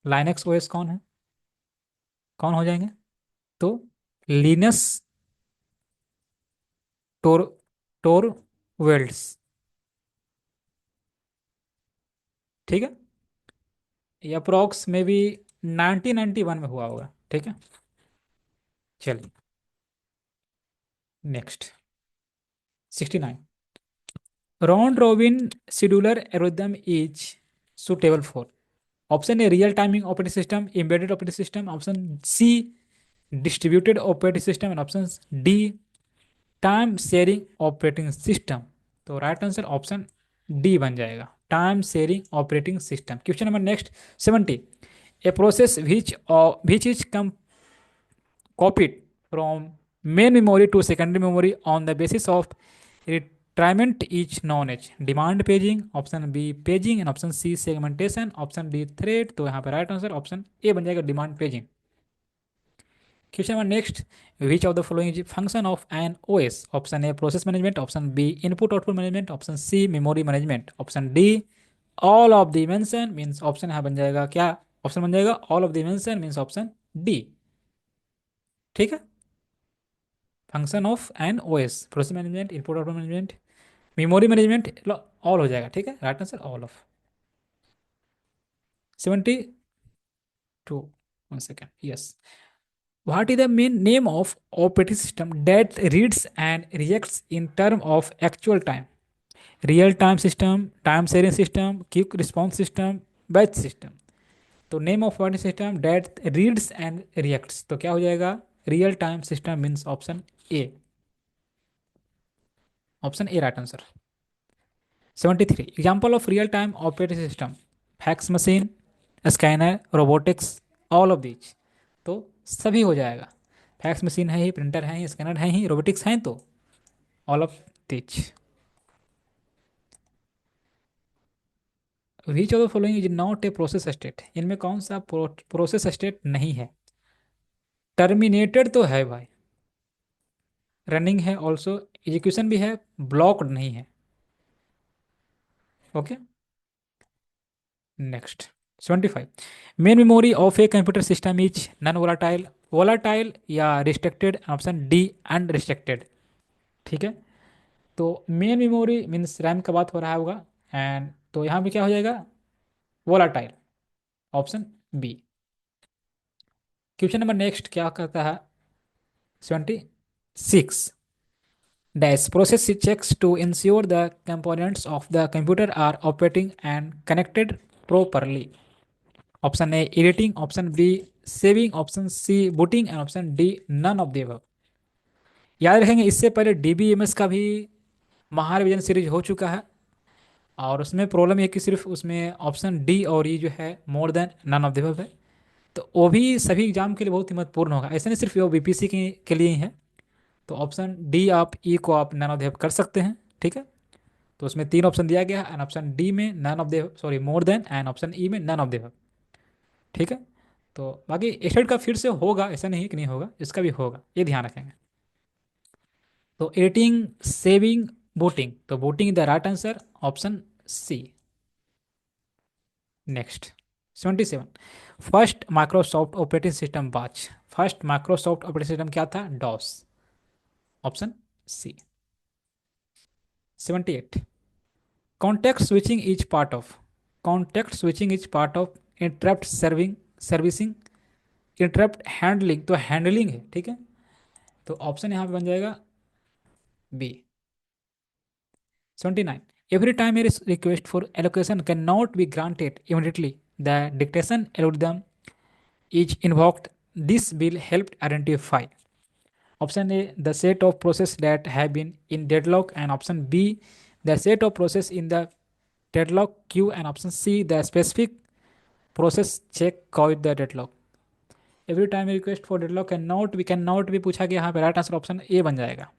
Linux OS कौन है? कौन हो जाएंगे? तो लिनस टोर टोरवेल्ड्स, ठीक है। ये अप्रोक्स में भी 1991 में हुआ होगा, ठीक है। चलिए next, 69, round robin scheduler algorithm is suitable for? Option A real timing operating system, embedded operating system, option C distributed operating system, and option D time sharing operating system. तो राइट आंसर ऑप्शन डी बन जाएगा, time sharing operating system. Question number next, 70, a process which is copied from main memory to secondary memory on the basis of retrieval is known as demand paging, option B paging, and option C segmentation, option D thread. तो यहाँ पे right answer option A बन जाएगा, demand paging. Question number next, which of the following is function of an OS? Option A process management, option B input output management, option C memory management, option D all of the mention. Means option यहाँ बन जाएगा क्या? Option बन जाएगा all of the mention, means option D, ठीक है। Function of an OS, process management, input output management, memory management, all हो जाएगा, ठीक है। Right answer all of. 72, 1 second, yes. What is the main name of operating system that reads and reacts in term of actual time? Real time system, time sharing system, quick response system, batch system। तो name of operating system that reads and reacts, तो क्या हो जाएगा? Real time system, means option A. Option A right answer. 73, example of real time operating system, fax machine, scanner, robotics, all of these. तो सभी हो जाएगा, fax machine है ही, printer है ही, स्कैनर है ही, रोबोटिक्स हैं, तो all of these. Which of the following is not a process state? इनमें कौन सा प्रोसेस स्टेट नहीं है? टर्मिनेटेड तो है भाई, रनिंग है ऑल्सो, एग्जीक्यूशन भी है, ब्लॉक्ड नहीं है। Okay next, 75, main memory of a computer system is non volatile, volatile या रिस्ट्रिक्टेड, ऑप्शन डी अनरिस्ट्रिक्टेड, ठीक है। तो मेन मेमोरी मीन्स रैम का बात हो रहा होगा, एंड तो यहाँ पे क्या हो जाएगा? Volatile, option B. Question number next क्या कहता है, 76, dash process checks to ensure the components of the computer are operating and connected properly, option A editing, option B saving, option C booting, and option D none of the above. याद रखेंगे इससे पहले DBMS का भी महारिविजन series हो चुका है, और उसमें प्रॉब्लम ये कि सिर्फ उसमें ऑप्शन डी और ई जो है more than none of the above है। तो वो भी सभी एग्जाम के लिए बहुत ही महत्वपूर्ण होगा, ऐसा नहीं सिर्फ वो बीपीसी के लिए ही है। तो ऑप्शन डी आप ई को आप नन ऑफ द अबव कर सकते हैं, ठीक है। तो उसमें तीन ऑप्शन दिया गया है, एंड ऑप्शन डी में none of the sorry more than, and option E में नन ऑफ द, ठीक है। तो बाकी एस्टेट का फिर से होगा, ऐसा नहीं कि नहीं होगा, इसका भी होगा, ये ध्यान रखेंगे। तो एडिटिंग, सेविंग, बूटिंग, तो booting is the right answer, option C. Next, 77, first Microsoft operating system was, first Microsoft operating system क्या था? DOS, option C. 78, context switching is part of, context switching is part of interrupt serving servicing, interrupt handling, तो handling है, ठीक है। तो option यहाँ पे बन जाएगा B. 79, every time a request for allocation cannot be granted immediately, the dictation algorithm is invoked, this will help identify, option A the set of processes that have been in deadlock, and option B the set of processes in the deadlock queue, and option C the specific process check quit the deadlock. Every time request for deadlock can not we can not भी पूछा कि यहाँ पे right answer option A बन जाएगा।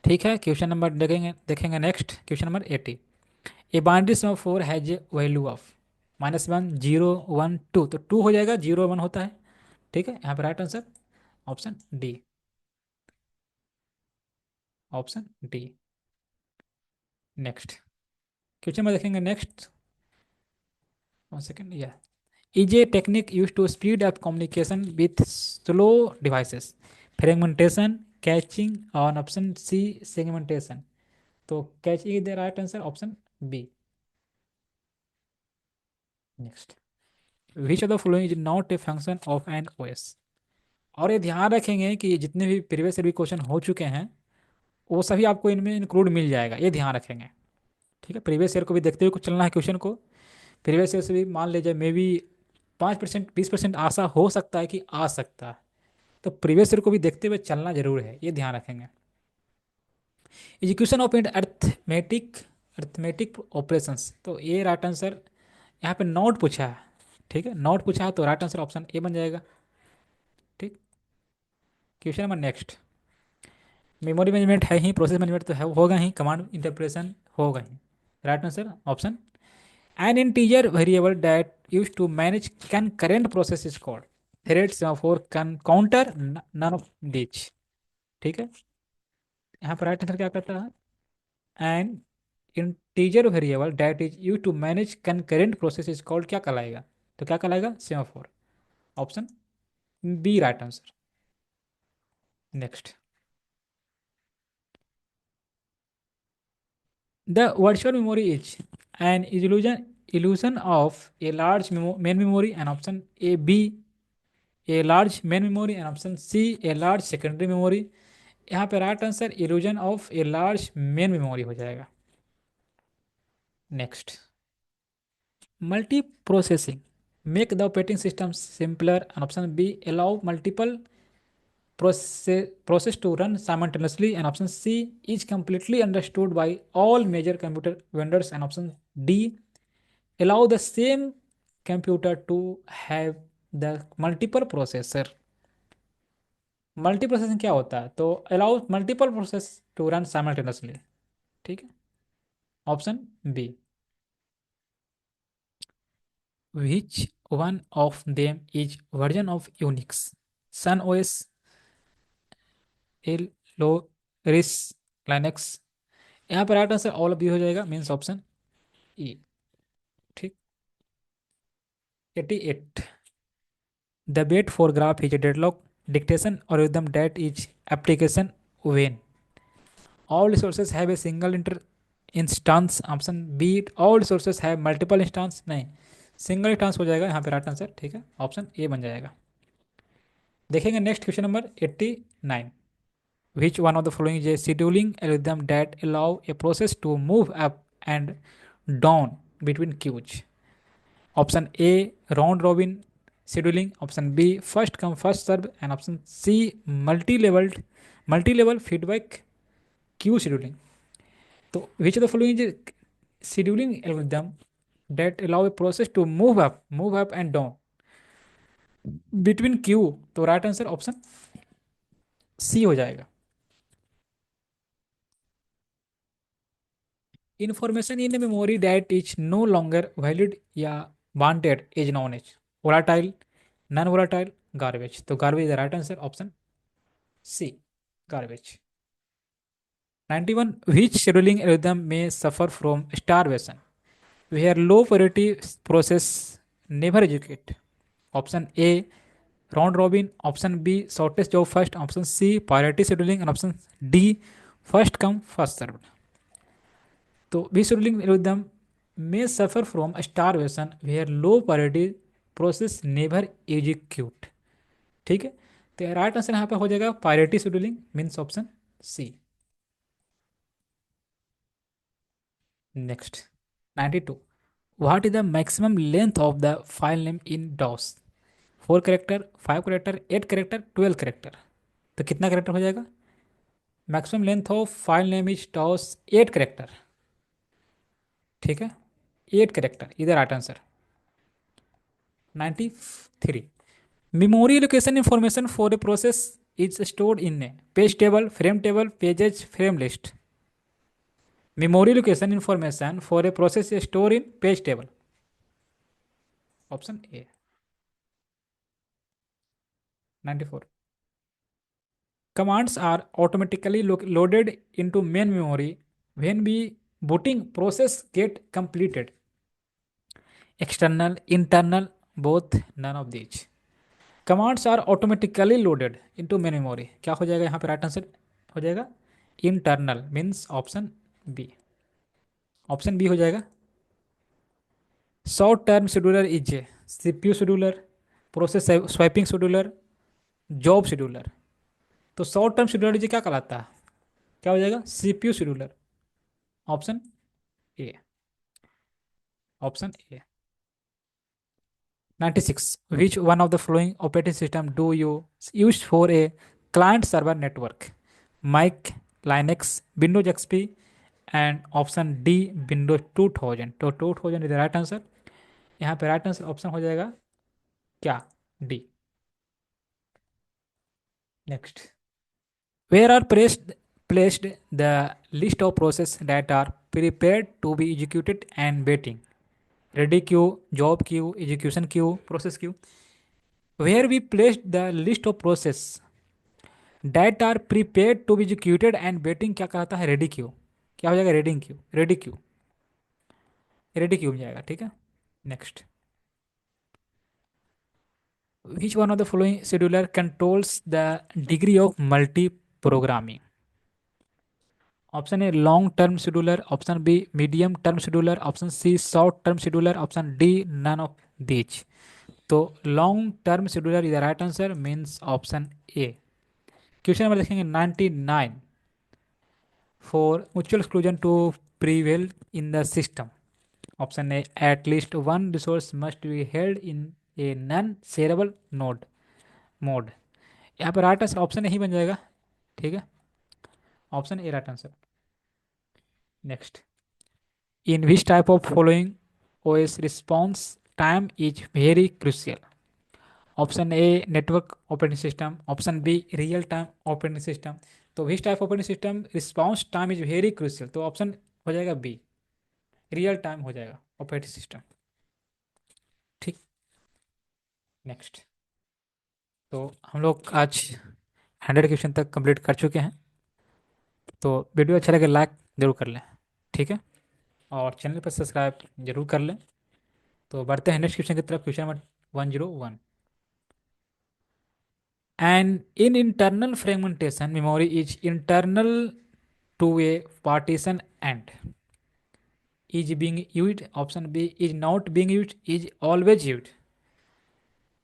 ठीक है, question number देखेंगे देखेंगे next question number 80। A binary sum of 4 has a value of -1 0 1 2, तो 2 हो जाएगा, 0 1 होता है। ठीक है, यहाँ पे right answer option D, option D. Next question में देखेंगे नेक्स्ट, 1 सेकेंड, या is a technique used to speed up communication with slow devices, fragmentation, caching, on option C segmentation। तो caching is the right answer, option B। Next, which of the following is not a function of an OS। और ये ध्यान रखेंगे कि जितने भी previous भी question हो चुके हैं वो सभी आपको इनमें इंक्लूड मिल जाएगा, ये ध्यान रखेंगे। ठीक है, प्रीवियस ईयर को भी देखते हुए कुछ चलना है क्वेश्चन को। प्रीवियस ईयर से भी मान लीजिए मे बी 5% 20% आशा हो सकता है कि आ सकता है, तो प्रीवियस ईयर को भी देखते हुए चलना जरूर है, ये ध्यान रखेंगे। Education of and arithmetic arithmetic operations, तो ये राइट आंसर यहाँ पे नॉट पूछा है। ठीक है, नॉट पूछा है तो राइट आंसर ऑप्शन ए बन जाएगा। ठीक, question number next, memory management है ही, प्रोसेस मैनेजमेंट तो है होगा ही, कमांड इंटरप्रेशन होगा ही। Right answer option, an integer variable that use to manage can current process is called thread semaphore can counter none of this. ठीक है, यहाँ पर राइट आंसर क्या करता है, an integer variable that is use to manage concurrent process is called, क्या कहलाएगा, तो क्या कहलाएगा, semaphore, option B right answer. Next, the virtual memory is an illusion of a large main memory, and option A B a large main memory, and option C a large secondary memory। यहाँ पे right answer illusion of a large main memory हो जाएगा। Next, multi processing make the operating system simpler, and option B allow multiple process to run simultaneously, and option C is completely understood by all major computer vendors, and option D allow the same computer to have the multiple processor। Multi processing क्या होता है, तो allow multiple process to run simultaneously. ठीक है, option B. Which one of them is version of Unix, Sun OS, एल लो, रिस, Linux. यहाँ पर right answer all of B हो जाएगा, मीन्स ऑप्शन ई। ठीक, 88, the wait for graph is a deadlock detection algorithm that is application when all resources have a single inter instance, option B all resources है multiple instance, नहीं, single instance हो जाएगा यहाँ पे right answer. ठीक है, option A बन जाएगा। देखेंगे next question number 89। Which one of the following is a scheduling algorithm that allow a process to move up and down between queues. Option A round robin scheduling, option B first come first serve, and option C multi level feedback queue scheduling. तो which of the following is scheduling algorithm that allow a process to move up and down between queue, तो right answer option C हो जाएगा। Information in memory that is no longer valid या wanted is non as volatile, non volatile, garbage. तो garbage right answer, option C, garbage. 91, which scheduling algorithm may suffer from starvation where low priority process never execute। Option A round robin, option B shortest job first, option C priority scheduling, and option D first come first serve. तो B scheduling algorithm may suffer from starvation where low priority process never execute. ठीक है, तो right answer यहाँ पे हो जाएगा priority scheduling, means option C. Next, 92, what is the maximum length of the file name in DOS, 4 character, 5 character, 8 character, 12 character. तो कितना character हो जाएगा, maximum length of file name is toss 8 character. ठीक है, 8 कैरेक्टर इधर right answer. 93। Memory location information for a process is stored in A page table, frame table, pages, frame list. Memory location information for a process store in page table. Option A. 94। Commands are automatically loaded into main memory when we booting process get completed. External, internal, both, none of these. Commands are automatically loaded into main memory. क्या हो जाएगा यहाँ पे? Right answer हो जाएगा internal, means option B. Option B हो जाएगा। Short term scheduler is a CPU scheduler, process swapping scheduler, job scheduler. तो शॉर्ट टर्म शेड्यूलर ये क्या कहलाता है? क्या हो जाएगा? CPU scheduler. Option A. Option A. 96। Which one of the following operating system do you use for a client server network? Mac, Linux, Windows XP, and option D Windows 2000। तो 2000 is the right answer. यहाँ पे right answer option हो जाएगा क्या? D. Next. Where are placed the list of process that are prepared to be executed and waiting? Ready queue, job queue, execution queue, process queue. Where we placed the list of process that are prepared to be executed and waiting, क्या कहता है? Ready queue. क्या हो जाएगा? Reading queue, ready queue, ready queue हो जाएगा। ठीक है। Next. Which one of the following scheduler controls the degree of multi programming? Option A long term scheduler, option B medium term scheduler, option C short term scheduler, option D none of these. तो long term scheduler is the right answer, means option A. Question number देखेंगे 99। For mutual exclusion to prevail in the system, option A, at least one resource must be held in a non-shareable node mode। यहाँ पर right answer option ही बन जाएगा। ठीक है। Option A right answer. Next. In which type of following OS response time is very crucial? Option A network operating system, option B real time operating system. तो which type operating system response time is very crucial? तो option हो जाएगा B, real time हो जाएगा operating system. ठीक। Next. तो हम लोग आज 100 क्वेश्चन तक कंप्लीट कर चुके हैं। तो वीडियो अच्छा लगे लाइक जरूर कर लें। ठीक है। और चैनल पर सब्सक्राइब जरूर कर लें। तो बढ़ते हैं नेक्स्ट क्वेश्चन की तरफ। Question number 101। And in internal fragmentation memory is internal to a partition and is being used, option B is not being used, is always used।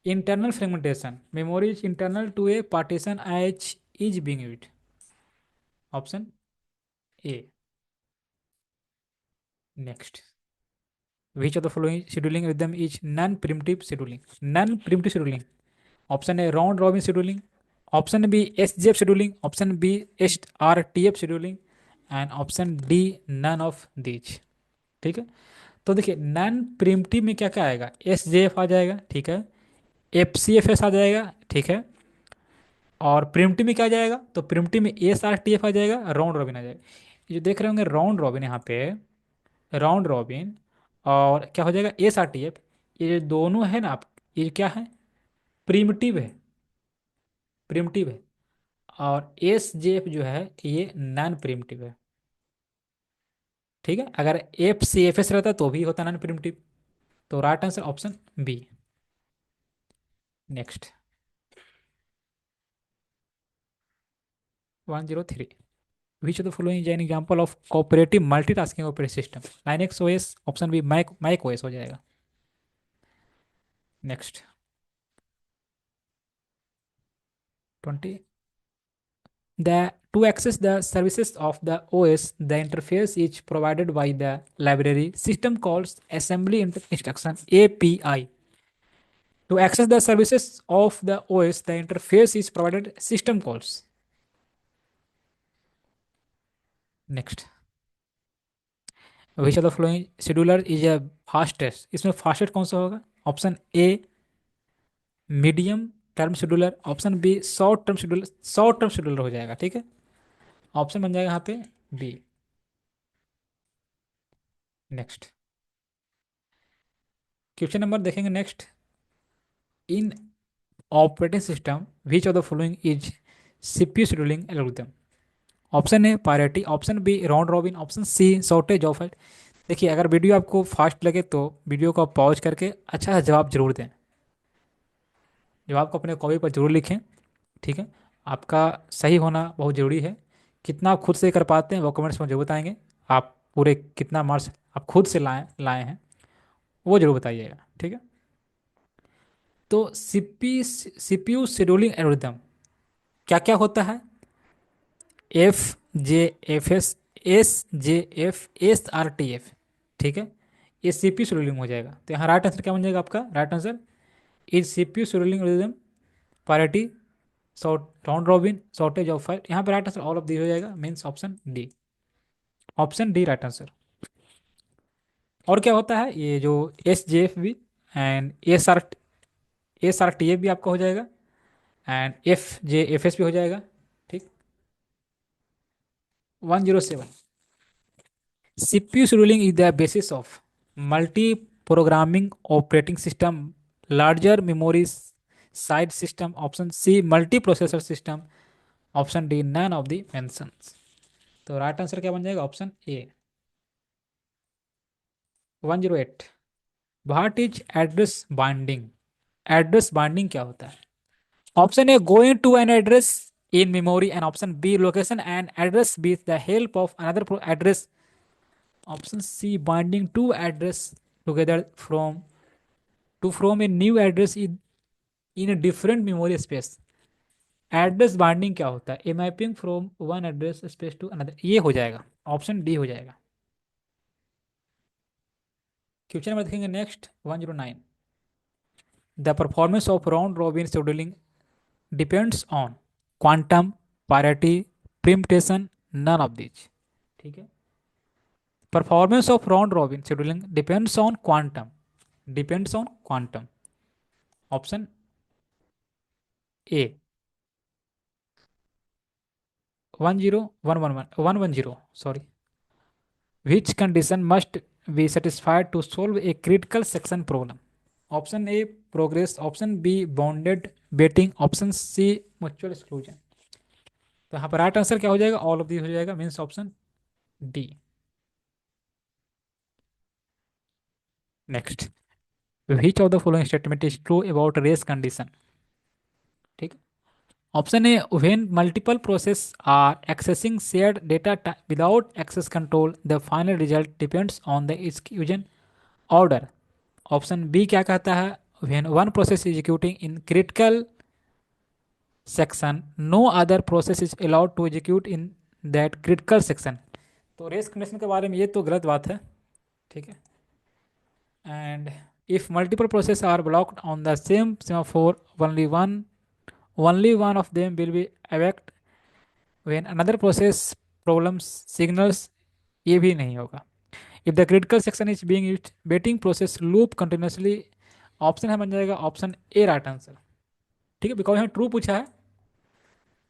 Internal fragmentation memory is internal to a partition as is being used। Option A। Next। Which of the following scheduling rhythm is non-primitive scheduling? Non-primitive scheduling, option A round robin scheduling, option B SJF scheduling, option B SRTF scheduling, and option D none of these। ठीक है। तो देखिए non primitive में क्या क्या आएगा? SJF आ जाएगा। ठीक है। FCFS आ जाएगा। ठीक है। और प्रिमिटिव में क्या आ जाएगा? तो प्रिमिटिव में SRTF आ जाएगा, राउंड रॉबिन आ जाएगा। ये जो देख रहे होंगे राउंड रॉबिन यहाँ पे, राउंड रॉबिन और क्या हो जाएगा? SRTF। ये जो दोनों है ना आप, ये क्या है? प्रिमिटिव है, प्रिमिटिव है। और SJF जो है ये नॉन प्रिमिटिव है। ठीक है। अगर FCFS रहता तो भी होता नॉन प्रिमिटिव। तो right answer option B. Next. 103। Which of the following is an example of cooperative multitasking operating system? Linux OS, option B Mac OS हो जाएगा। Next. 20। The to access the services of the OS, the interface is provided by the library system calls assembly instruction API। To access the services of the OS, the interface is provided system calls। Next। Which of the following scheduler is a fastest? इसमें fastest कौन सा होगा? Option A medium term scheduler, option B short term scheduler, short term scheduler हो जाएगा, ठीक है। Option बन जाएगा यहाँ पे बी। नेक्स्ट क्वेश्चन नंबर देखेंगे next. In operating system which of the following is CPU scheduling algorithm. Option A priority, option B round robin, option C shortage of. देखिए अगर वीडियो आपको फास्ट लगे तो वीडियो को पॉज करके अच्छा सा जवाब जरूर दें। जवाब को अपने कॉपी पर जरूर लिखें, ठीक है। आपका सही होना बहुत ज़रूरी है। कितना आप खुद से कर पाते हैं वो कमेंट्स में जरूर बताएंगे। आप पूरे कितना मार्क्स आप खुद से लाए लाए हैं वो जरूर बताइएगा, ठीक है। तो सीपीयू शेड्यूलिंग एल्गोरिथम क्या क्या होता है। F J F S J F ठीक है। ये सीपीयू शेड्यूलिंग हो जाएगा। तो यहाँ राइट आंसर क्या बन जाएगा आपका? Right answer is CPU scheduling algorithm, priority, short round robin, shortage of file. यहाँ पे right answer all of the हो जाएगा, means option D. Option D right answer. और क्या होता है ये जो S J F B and S R T F भी आपका हो जाएगा, and F J F S भी हो जाएगा, ठीक। 107। CPU scheduling is the basis of multi-programming operating system, larger memory side system. Option C, multi-processor system. Option D none of the mentions. तो right answer क्या बन जाएगा? Option A. 108। What is address binding? Address binding क्या होता है? Option A going to an address in memory, and option B location and address with the help of another address. Option C binding two address together from a new address in a different memory space. Address binding क्या होता है? A mapping from one address space to another, ये हो जाएगा, option D हो जाएगा। Question number देखेंगे next 109। The performance of round robin scheduling depends on quantum, priority, preemption, none of this, ठीक है। Performance of round robin scheduling depends on quantum. Option A 10111 sorry. Which condition must be satisfied to solve a critical section problem? Option A progress, option B bounded waiting, option C mutual exclusion. तो यहाँ पर right answer क्या हो जाएगा? All of the हो जाएगा, means option D. Next, which of the following statement is true about race condition? ठीक। Option A when multiple process are accessing shared data without access control the final result depends on the exclusion order. Option B क्या कहता है? When one process executing in critical section no other process is allowed to execute in that critical section. तो race condition के बारे में ये तो गलत बात है, ठीक है। And if multiple process are blocked on the same semaphore only one of them will be awake when another process problems signals, ये भी नहीं होगा। If the critical section is being used waiting process loop continuously. Option है बन जाएगा option A right answer, ठीक है, because यहाँ ट्रू पूछा है।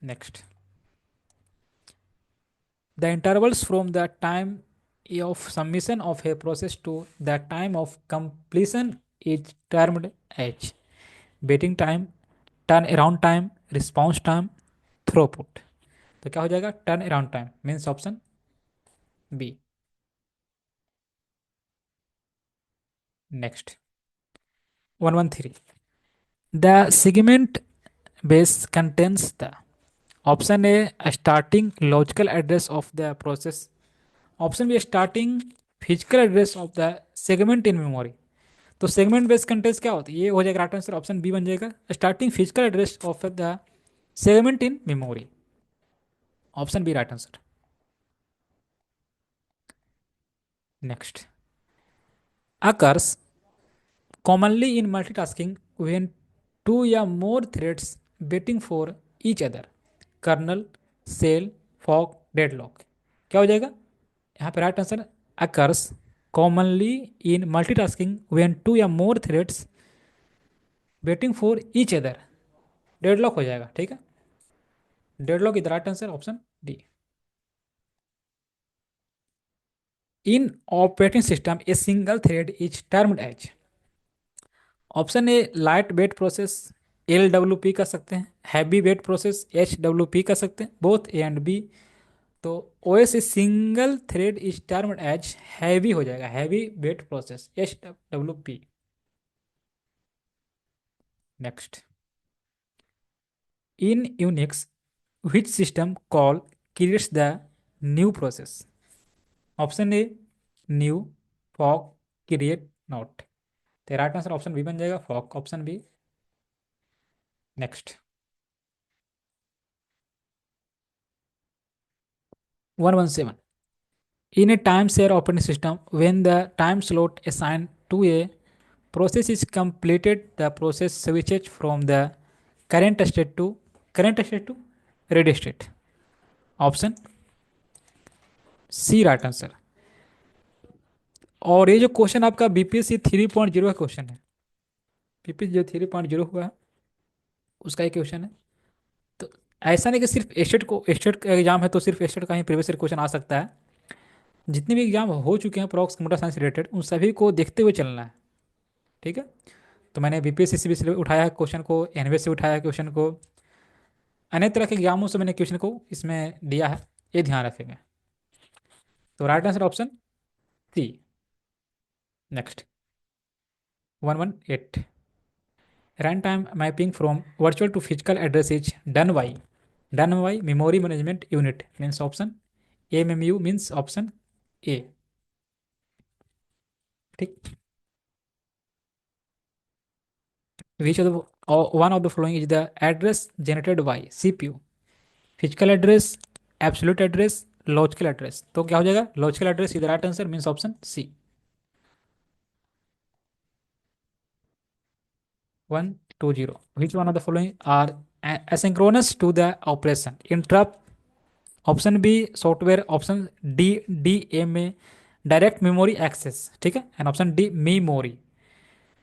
Next, the intervals from the time of submission of a process to the time of completion is termed as waiting time, turn around time, response time, throughput। तो क्या हो जाएगा? Turn around time, means option B. Next 113। The segment base contains the. Option A starting logical address of the process, option B starting physical address of the segment in memory. तो segment based contents क्या होती है? ये हो जाएगा right answer, option B बन जाएगा starting physical address of the segment in memory. Option B right answer. Next, occurs commonly in multitasking when two या more threads waiting for each other, kernel, shell, fork, deadlock। क्या हो जाएगा यहाँ पे? Right answer occurs commonly in multitasking when two या more threads waiting for each other, deadlock हो जाएगा, ठीक है। Deadlock is the right answer, option D. In operating system a single thread is termed as, option A light weight process, L W P कर सकते हैं, heavy weight process, H W P कर सकते हैं, बोथ ए एंड बी। तो O S a single thread is termed as heavy हो जाएगा, heavy weight process, H W P. Next, in Unix which system call creates the new process, option A new, fork, create, note. तो right answer option B बन जाएगा, fork, option B. Next, 117, in a time share operating system when the time slot assigned to a process is completed, the process switches from the current state to ready state, option C right answer. और ये जो question आपका BPSC 3.0 का question है, BPSC जो 3.0 हुआ है उसका एक क्वेश्चन है। तो ऐसा नहीं कि सिर्फ एस्टेट का एग्जाम है तो सिर्फ एस्टेट का ही प्रीवियस ईयर क्वेश्चन आ सकता है। जितने भी एग्जाम हो चुके हैं प्रॉक्स कंप्यूटर साइंस रिलेटेड, उन सभी को देखते हुए चलना है, ठीक है। तो मैंने बीपीएससी से भी उठाया है क्वेश्चन को, एनवीएस से उठाया है क्वेश्चन को, अनेक तरह के एग्जामों से मैंने क्वेश्चन को इसमें दिया है, ये ध्यान रखेंगे। तो right answer option C. Next, 118, run time mapping from virtual to physical address is done by memory management unit means option MMU means option A, ठीक। Which of the one of the following is the address generated by CPU? Physical address, absolute address, logical address. तो क्या हो जाएगा, logical address is the right answer means option C. 120, which one of the following are asynchronous to the operation? Interrupt, option B software, option D D M A direct memory access, ठीक है, and option D memory.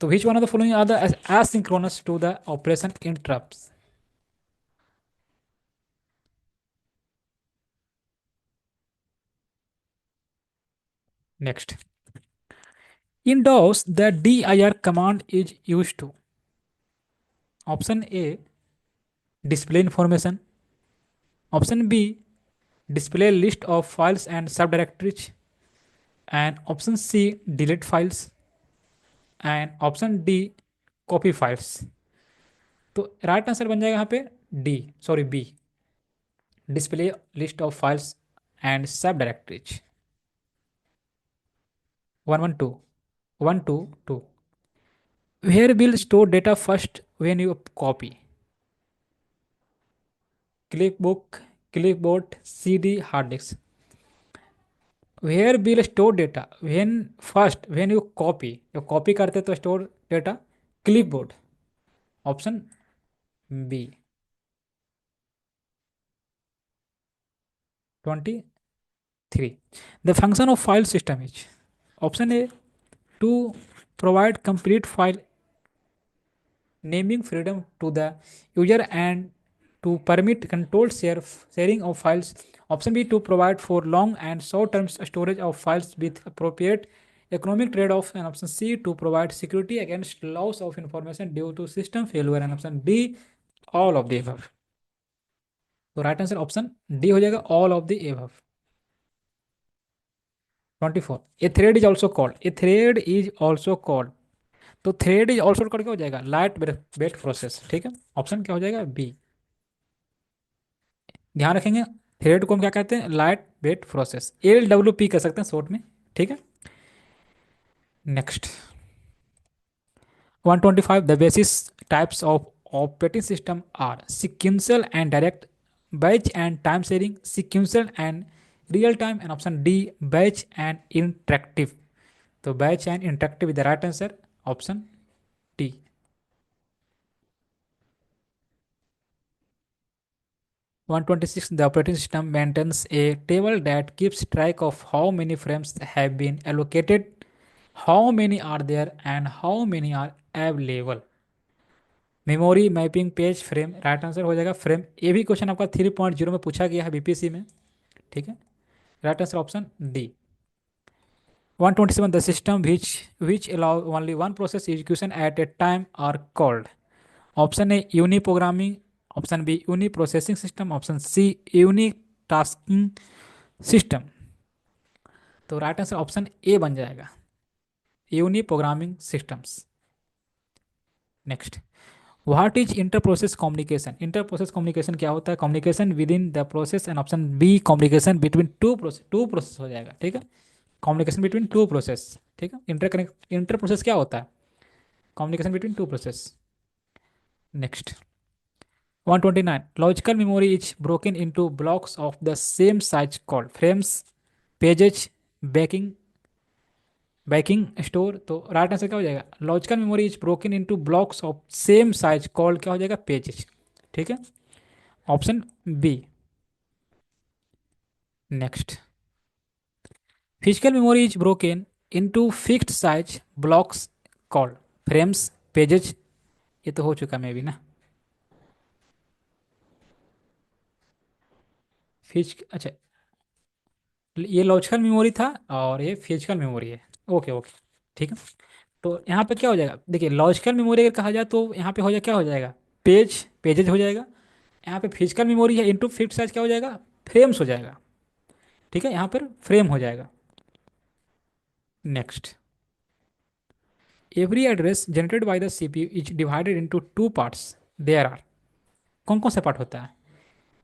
तो which one of the following are the asynchronous to the operation interrupts? Next, in DOS the dir command is used to, option A display information, option B display list of files and sub directories, and option C delete files, and option D copy files. तो right answer बन जाएगा यहाँ पे D, sorry B, display list of files and sub directories. 112, 122, where will store data first when you copy? Clipbook, clipboard, CD, hard disk. Where will store data when first when you copy, जो copy करते तो store data clipboard, option B. 23, the function of file system is, option A to provide complete file naming freedom to the user and to permit controlled sharing of files, option b to provide for long and short term storage of files with appropriate economic trade-off, and option c to provide security against loss of information due to system failure, and option d all of the above। तो right answer option D हो जाएगा, all of the above. 24, A thread is also called, A thread is also called, तो thread is also called क्या हो जाएगा, light weight process, ठीक है, option क्या हो जाएगा बी। ध्यान रखेंगे, थ्रेड को हम क्या कहते हैं, light weight process, L W P कह सकते हैं शॉर्ट में, ठीक है। Next, 125, the basis types of operating system are sequential and direct, batch and time sharing, sequential and real time, and option D batch and interactive. तो batch and interactive is the right answer, option D. 126, the operating system maintains a table that keeps track of how many frames have been allocated, how many are there, and how many are available. Memory mapping page frame, right answer हो जाएगा frame. ये भी question आपका 3.0 में पूछा गया है BPC में। ठीक है, right answer option D. 127, the system which allow only one process execution at a time are called. Option A uni programming, option B uni processing system, option C uni tasking system. तो right answer option A बन जाएगा, uni programming systems. Next, what is inter process communication. Inter process communication क्या होता है? Communication with in the process, and option B communication between two process हो जाएगा। ठीक है, कम्युनिकेशन बिटवीन टू प्रोसेस। ठीक है, इंटर प्रोसेस क्या होता है? Communication between two process. Next, 129, logical memory is broken into blocks of the same size called frames, pages, backing backing store. तो राइट आंसर क्या हो जाएगा? Logical memory is broken into blocks of same size called क्या हो जाएगा? Pages. ठीक है, option B. Next, physical memory is broken into fixed size blocks called frames, pages. ये तो हो चुका मे भी ना। अच्छा, ये लॉजिकल मेमोरी था और ये फिजिकल मेमोरी है। ओके ओके, ठीक है। तो यहाँ पे क्या हो जाएगा? देखिए, लॉजिकल मेमोरी अगर कहा जाए तो यहाँ पे हो जाए क्या हो जाएगा? पेजेज हो जाएगा। यहाँ पे फिजिकल मेमोरी है इनटू फिक्स्ड साइज क्या हो जाएगा? फ्रेम्स हो जाएगा। ठीक है, यहाँ पर फ्रेम हो जाएगा। Next, every address generated by the CPU is divided into two parts, there are. कौन कौन सा पार्ट होता है?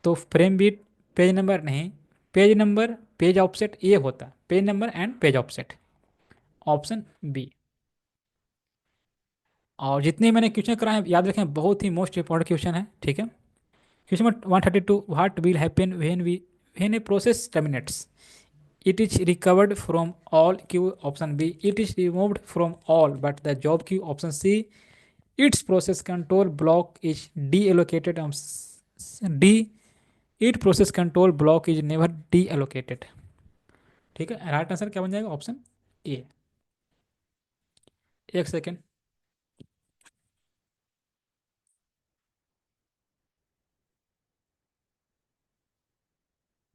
तो फ्रेम बिट, पेज नंबर नहीं, पेज नंबर, पेज ऑफसेट, ये होता है page number and page offset. Option B. और जितने मैंने क्वेश्चन कराए याद रखें, बहुत ही मोस्ट इंपॉर्टेंट क्वेश्चन है। ठीक है, question number 132, what will happen when a process terminates, it is recovered from all Q, option B it is removed from all but the job queue, option see it's process control block is D allocated, D it process control block is never D allocated. ठीक है, right answer क्या बन जाएगा? Option ए। एक second,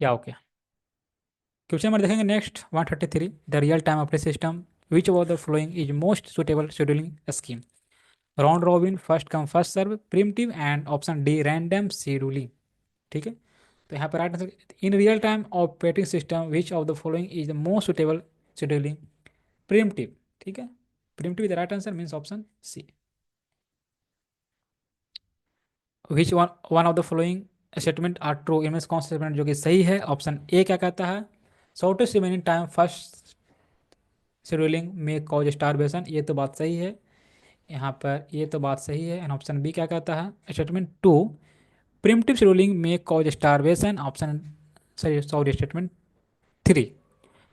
क्या हो गया? Question number देखेंगे next 133, the real time operating system which of the following is most suitable scheduling scheme. Round robin, first come first serve, primitive, and option D random scheduling. ठीक है, तो यहाँ पर right answer, in real time operating system which of the following is the most suitable scheduling, primitive. ठीक है, primitive the right answer means option C. Which one of the following statement are true, इनमें से कौन सा statement जो कि सही है? ऑप्शन ए क्या कहता है? Shortest remaining time first scheduling में कॉज स्टारवेशन, ये तो बात सही है। यहाँ पर ये तो बात सही है। एंड ऑप्शन बी क्या कहता है? स्टेटमेंट टू, प्रिमिटिव शेड्यूलिंग में cause starvation, option sorry sorry statement three,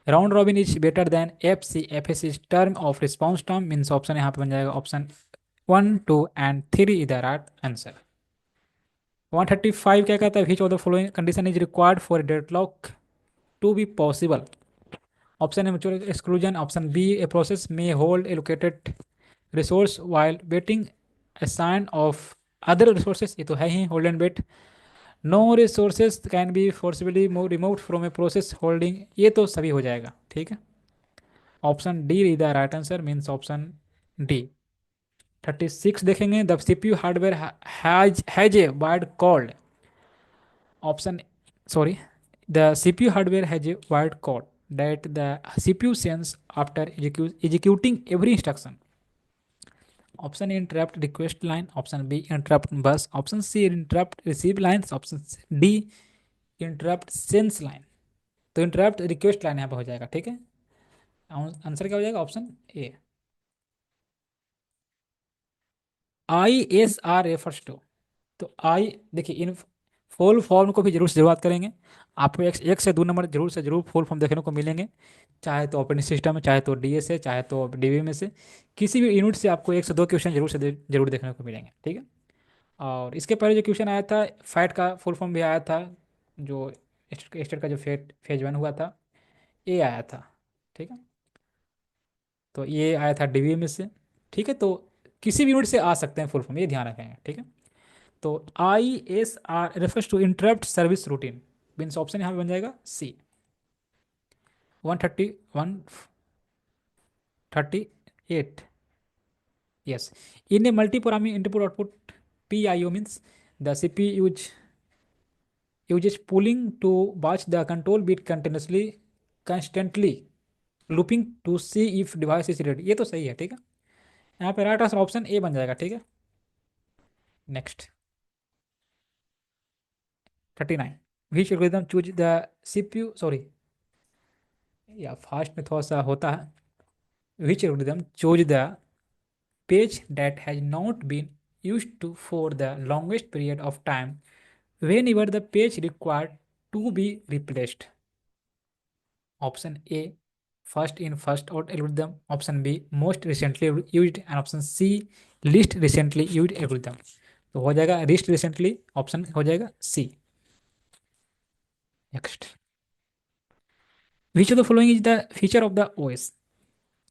round robin is better than F C, F S is term of response term, means option यहाँ पे बन जाएगा option one, two and three is the right answer. 135 क्या कहता है? Which of the following condition is required for deadlock to be possible. Option A mutual exclusion, option B a process में hold allocated resource while waiting assign of other resources, ये तो है ही hold and wait. No resources can be forcibly removed from a process holding, ये तो सभी हो जाएगा। ठीक है, option D is the right answer means option D. 36 देखेंगे, the CPU hardware has a word called, option sorry, the CPU hardware has a word called that the CPU sends after executing every instruction. Option A interrupt request line, option B interrupt bus, option C interrupt receive lines, option D interrupt sense line। तो interrupt request line यहाँ पे हो जाएगा। ठीक है, answer क्या हो जाएगा? Option A. ISR refers to, तो आई देखिए, इन फुल फॉर्म को भी जरूर से जरूरत करेंगे। आपको एक से दो नंबर जरूर से जरूर फुल फॉर्म देखने को मिलेंगे, चाहे तो ऑपरेटिंग सिस्टम है, चाहे तो डीएस है, चाहे तो डीबी में से किसी भी यूनिट से आपको एक से दो क्वेश्चन जरूर से जरूर देखने को मिलेंगे। ठीक है, और इसके पहले जो क्वेश्चन आया था फैट का फुल फॉर्म भी आया था, जो स्टेट का जो फेज वन हुआ था, ये आया था। ठीक है, तो ये आया था डीबी में से। ठीक है, तो किसी भी यूनिट से आ सकते हैं फुल फॉर्म, ये ध्यान रखेंगे, ठीक है। तो ISR refers to interrupt service routine, means option यहाँ पे बन जाएगा सी। 138, yes. In a multi-parameter input output PIO means the CPU uses pooling to watch the control bit continuously, constantly looping to see if device is ready। ये तो सही है, ठीक है। यहाँ पे राइट आंसर ऑप्शन ए बन जाएगा, ठीक है। Next 39, which algorithm choose the CPU, sorry या फास्ट में थोड़ा सा होता है, which algorithm choose the page that has not been used to for the longest period of time whenever the page required to be replaced। Option A, first in first out algorithm, option B, most recently used, and option C, least recently used algorithm। तो हो जाएगा least recently, option हो जाएगा C. Next, which of the following is the feature of the OS?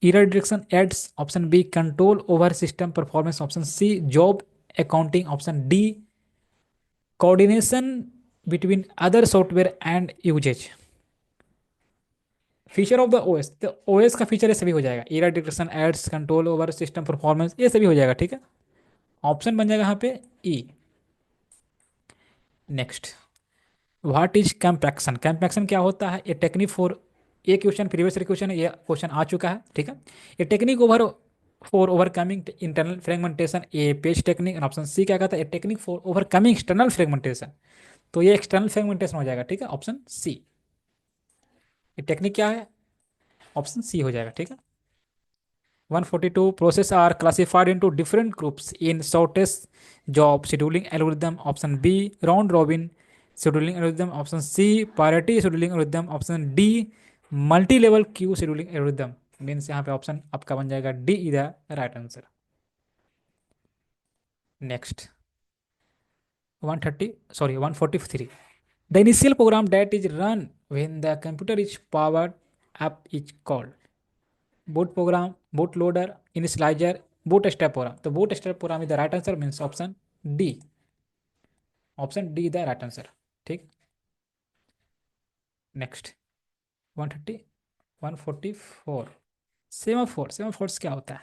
Error detection adds, option B, control over system performance, option C, job accounting, option D, coordination between other software and usage। Feature of the OS, तो OS का feature ये सभी हो जाएगा, error detection, aids, control over system performance, ये सभी हो जाएगा, ठीक है। ऑप्शन बन जाएगा यहाँ पे E. Next, what is compaction? Compaction क्या होता है? ए टेक्निक फॉर, ये क्वेश्चन प्रीवियस क्वेश्चन, ये क्वेश्चन आ चुका है, ठीक है। A technique over for overcoming internal fragmentation, a page technique. Option C क्या कहता है? A technique for overcoming external fragmentation, तो ये एक्सटर्नल फ्रेगमेंटेशन हो जाएगा, ठीक है, ऑप्शन सी। ये टेक्निक क्या है? ऑप्शन सी हो जाएगा, ठीक है। 142, process are classified into different groups in shortest job scheduling algorithm, option B, round robin scheduling algorithm, option C, priority scheduling algorithm, option D, multi level queue scheduling algorithm। Means यहाँ पे option आपका बन जाएगा D is the right answer. Next 130, sorry 143, the initial program that is run when the computer is powered up is called boot program, boot loader, initializer, bootstrap program। तो bootstrap program is the right answer, means option D। Option D the right answer, ठीक। Next 130, 144, semaphore. Semaphores क्या होता है?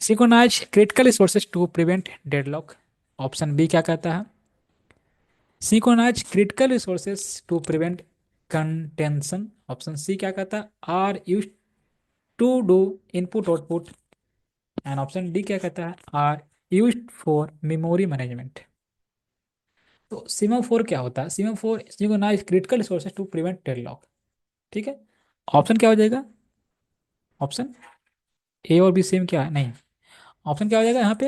Synchronize critical resources to prevent deadlock, option B क्या कहता है? Synchronize critical resources to prevent contention, option C क्या कहता है? Are use to do input output, and option D क्या कहता है? Are used for memory management. तो सीमाफोर क्या होता है? Semaphore synchronize critical resources to prevent deadlock, ठीक है। ऑप्शन क्या हो जाएगा? ऑप्शन ए और बी सेम क्या है? नहीं, ऑप्शन क्या हो जाएगा यहाँ पे?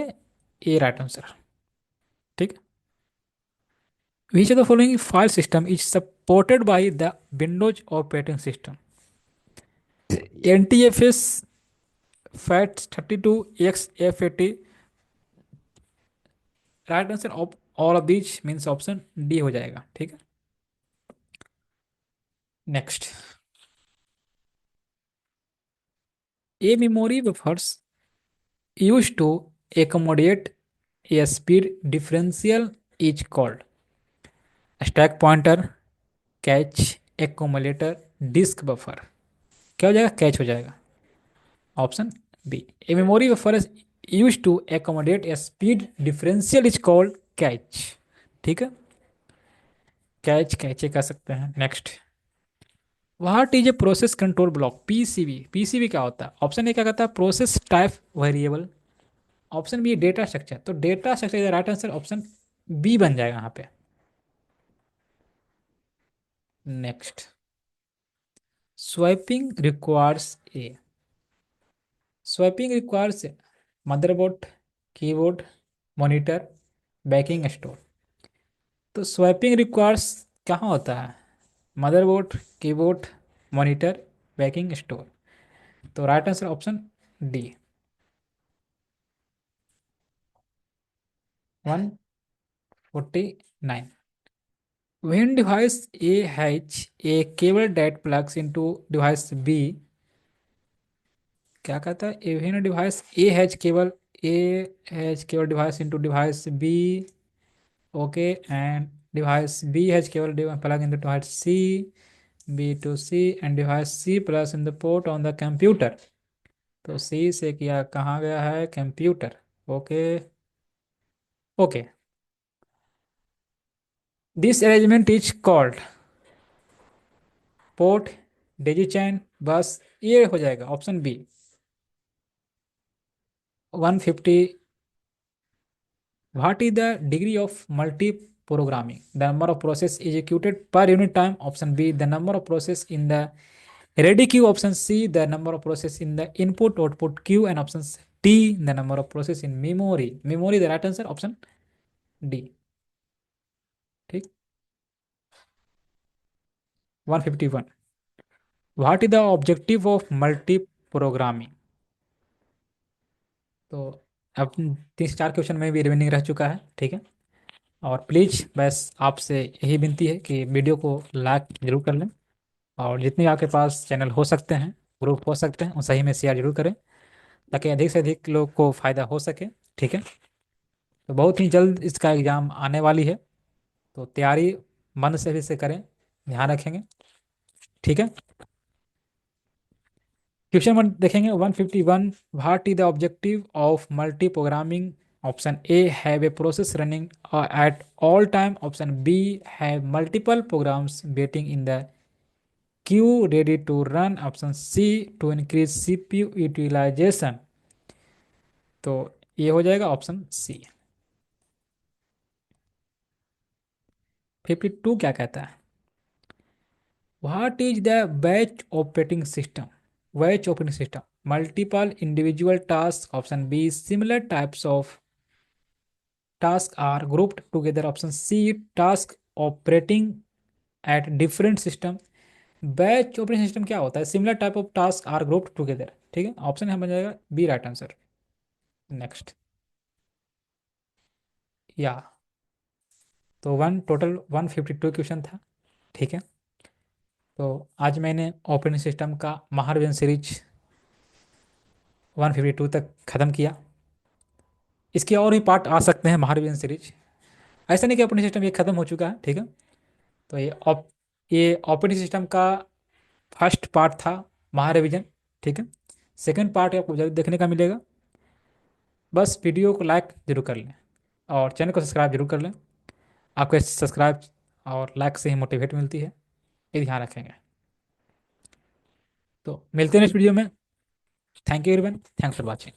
ए राइट आंसर, ठीक। विच of the following file system is supported by the Windows operating system? NTFS, FAT32, XF80। Right answer of all of these means option D हो जाएगा, ठीक है। Next, a memory buffers used to accommodate a speed differential is called stack pointer, cache, accumulator, disk buffer। क्या हो जाएगा? Cache हो जाएगा, option B. A memory buffer use to accommodate a speed differential is called cache, ठीक है। Cache cache कह सकते हैं। Next, what is a process control block? PCB. PCB क्या होता है? ऑप्शन ए क्या कहता है? Process type variable, option B data structure. तो data structure right answer, option B बन जाएगा यहाँ पे। Next, swapping requires a, swapping requires motherboard, keyboard, monitor, backing store. तो स्वैपिंग रिक्वायर्स कहाँ होता है? Motherboard, keyboard, monitor, backing store. तो right answer option D. 149, when device A has a cable that plugs into device B, क्या कहता है? When device A has cable A has cable device into device B. Okay, and device B has cable plug in the device C, B to C, and device C plus in the port on the computer. तो C से किया कहाँ गया है, computer. Okay. Okay, this arrangement is called port, daisy chain, bus. ये हो जाएगा option B. 150. What is the degree of multi-programming? The number of process executed per unit time. Option B. The number of process in the ready queue. Option C. The number of process in the input output queue. And option D. The number of process in memory. Memory the right answer. Option D. ठीक. 151. What is the objective of multi-programming? तो अब 3 से 4 question में भी remaining रह चुका है. ठीक है. और प्लीज़ बस आपसे यही विनती है कि वीडियो को लाइक जरूर कर लें, और जितने आपके पास चैनल हो सकते हैं, ग्रुप हो सकते हैं, उन सही में शेयर जरूर करें, ताकि अधिक से अधिक लोग को फ़ायदा हो सके. ठीक है. तो बहुत ही जल्द इसका एग्ज़ाम आने वाली है, तो तैयारी मन से भी से करें, ध्यान रखेंगे. ठीक है. क्वेश्चन 1 देखेंगे. 151. What is the objective of multi programming? Option A have a process running at all time. Option B have multiple programs waiting in the queue ready to run. Option C to increase CPU utilization. तो ये हो जाएगा option सी. 52 क्या कहता है? What is the batch operating system? Batch operating system multiple individual task. Option B similar types of task are grouped together. Option C task operating at different system. Batch operating system क्या होता है? Similar type of task are grouped together. ठीक है. Option यहाँ बन जाएगा B right answer. Next. या तो टोटल 152 क्वेश्चन था. ठीक है. तो आज मैंने ऑपरेटिंग सिस्टम का महारविजन सीरीज 152 तक ख़त्म किया. इसके और भी पार्ट आ सकते हैं महारविजन सीरीज. ऐसा नहीं कि ऑपरेटिंग सिस्टम ये ख़त्म हो चुका है. ठीक है. तो ये ऑपरेटिंग सिस्टम का फर्स्ट पार्ट था, महारिविजन. ठीक है. सेकंड पार्ट आपको जल्द देखने का मिलेगा. बस वीडियो को लाइक जरूर कर लें, और चैनल को सब्सक्राइब जरूर कर लें. आपके सब्सक्राइब और लाइक से ही मोटिवेट मिलती है, ये ध्यान रखेंगे. तो मिलते हैं नेक्स्ट वीडियो में. Thank you everyone. Thanks for watching.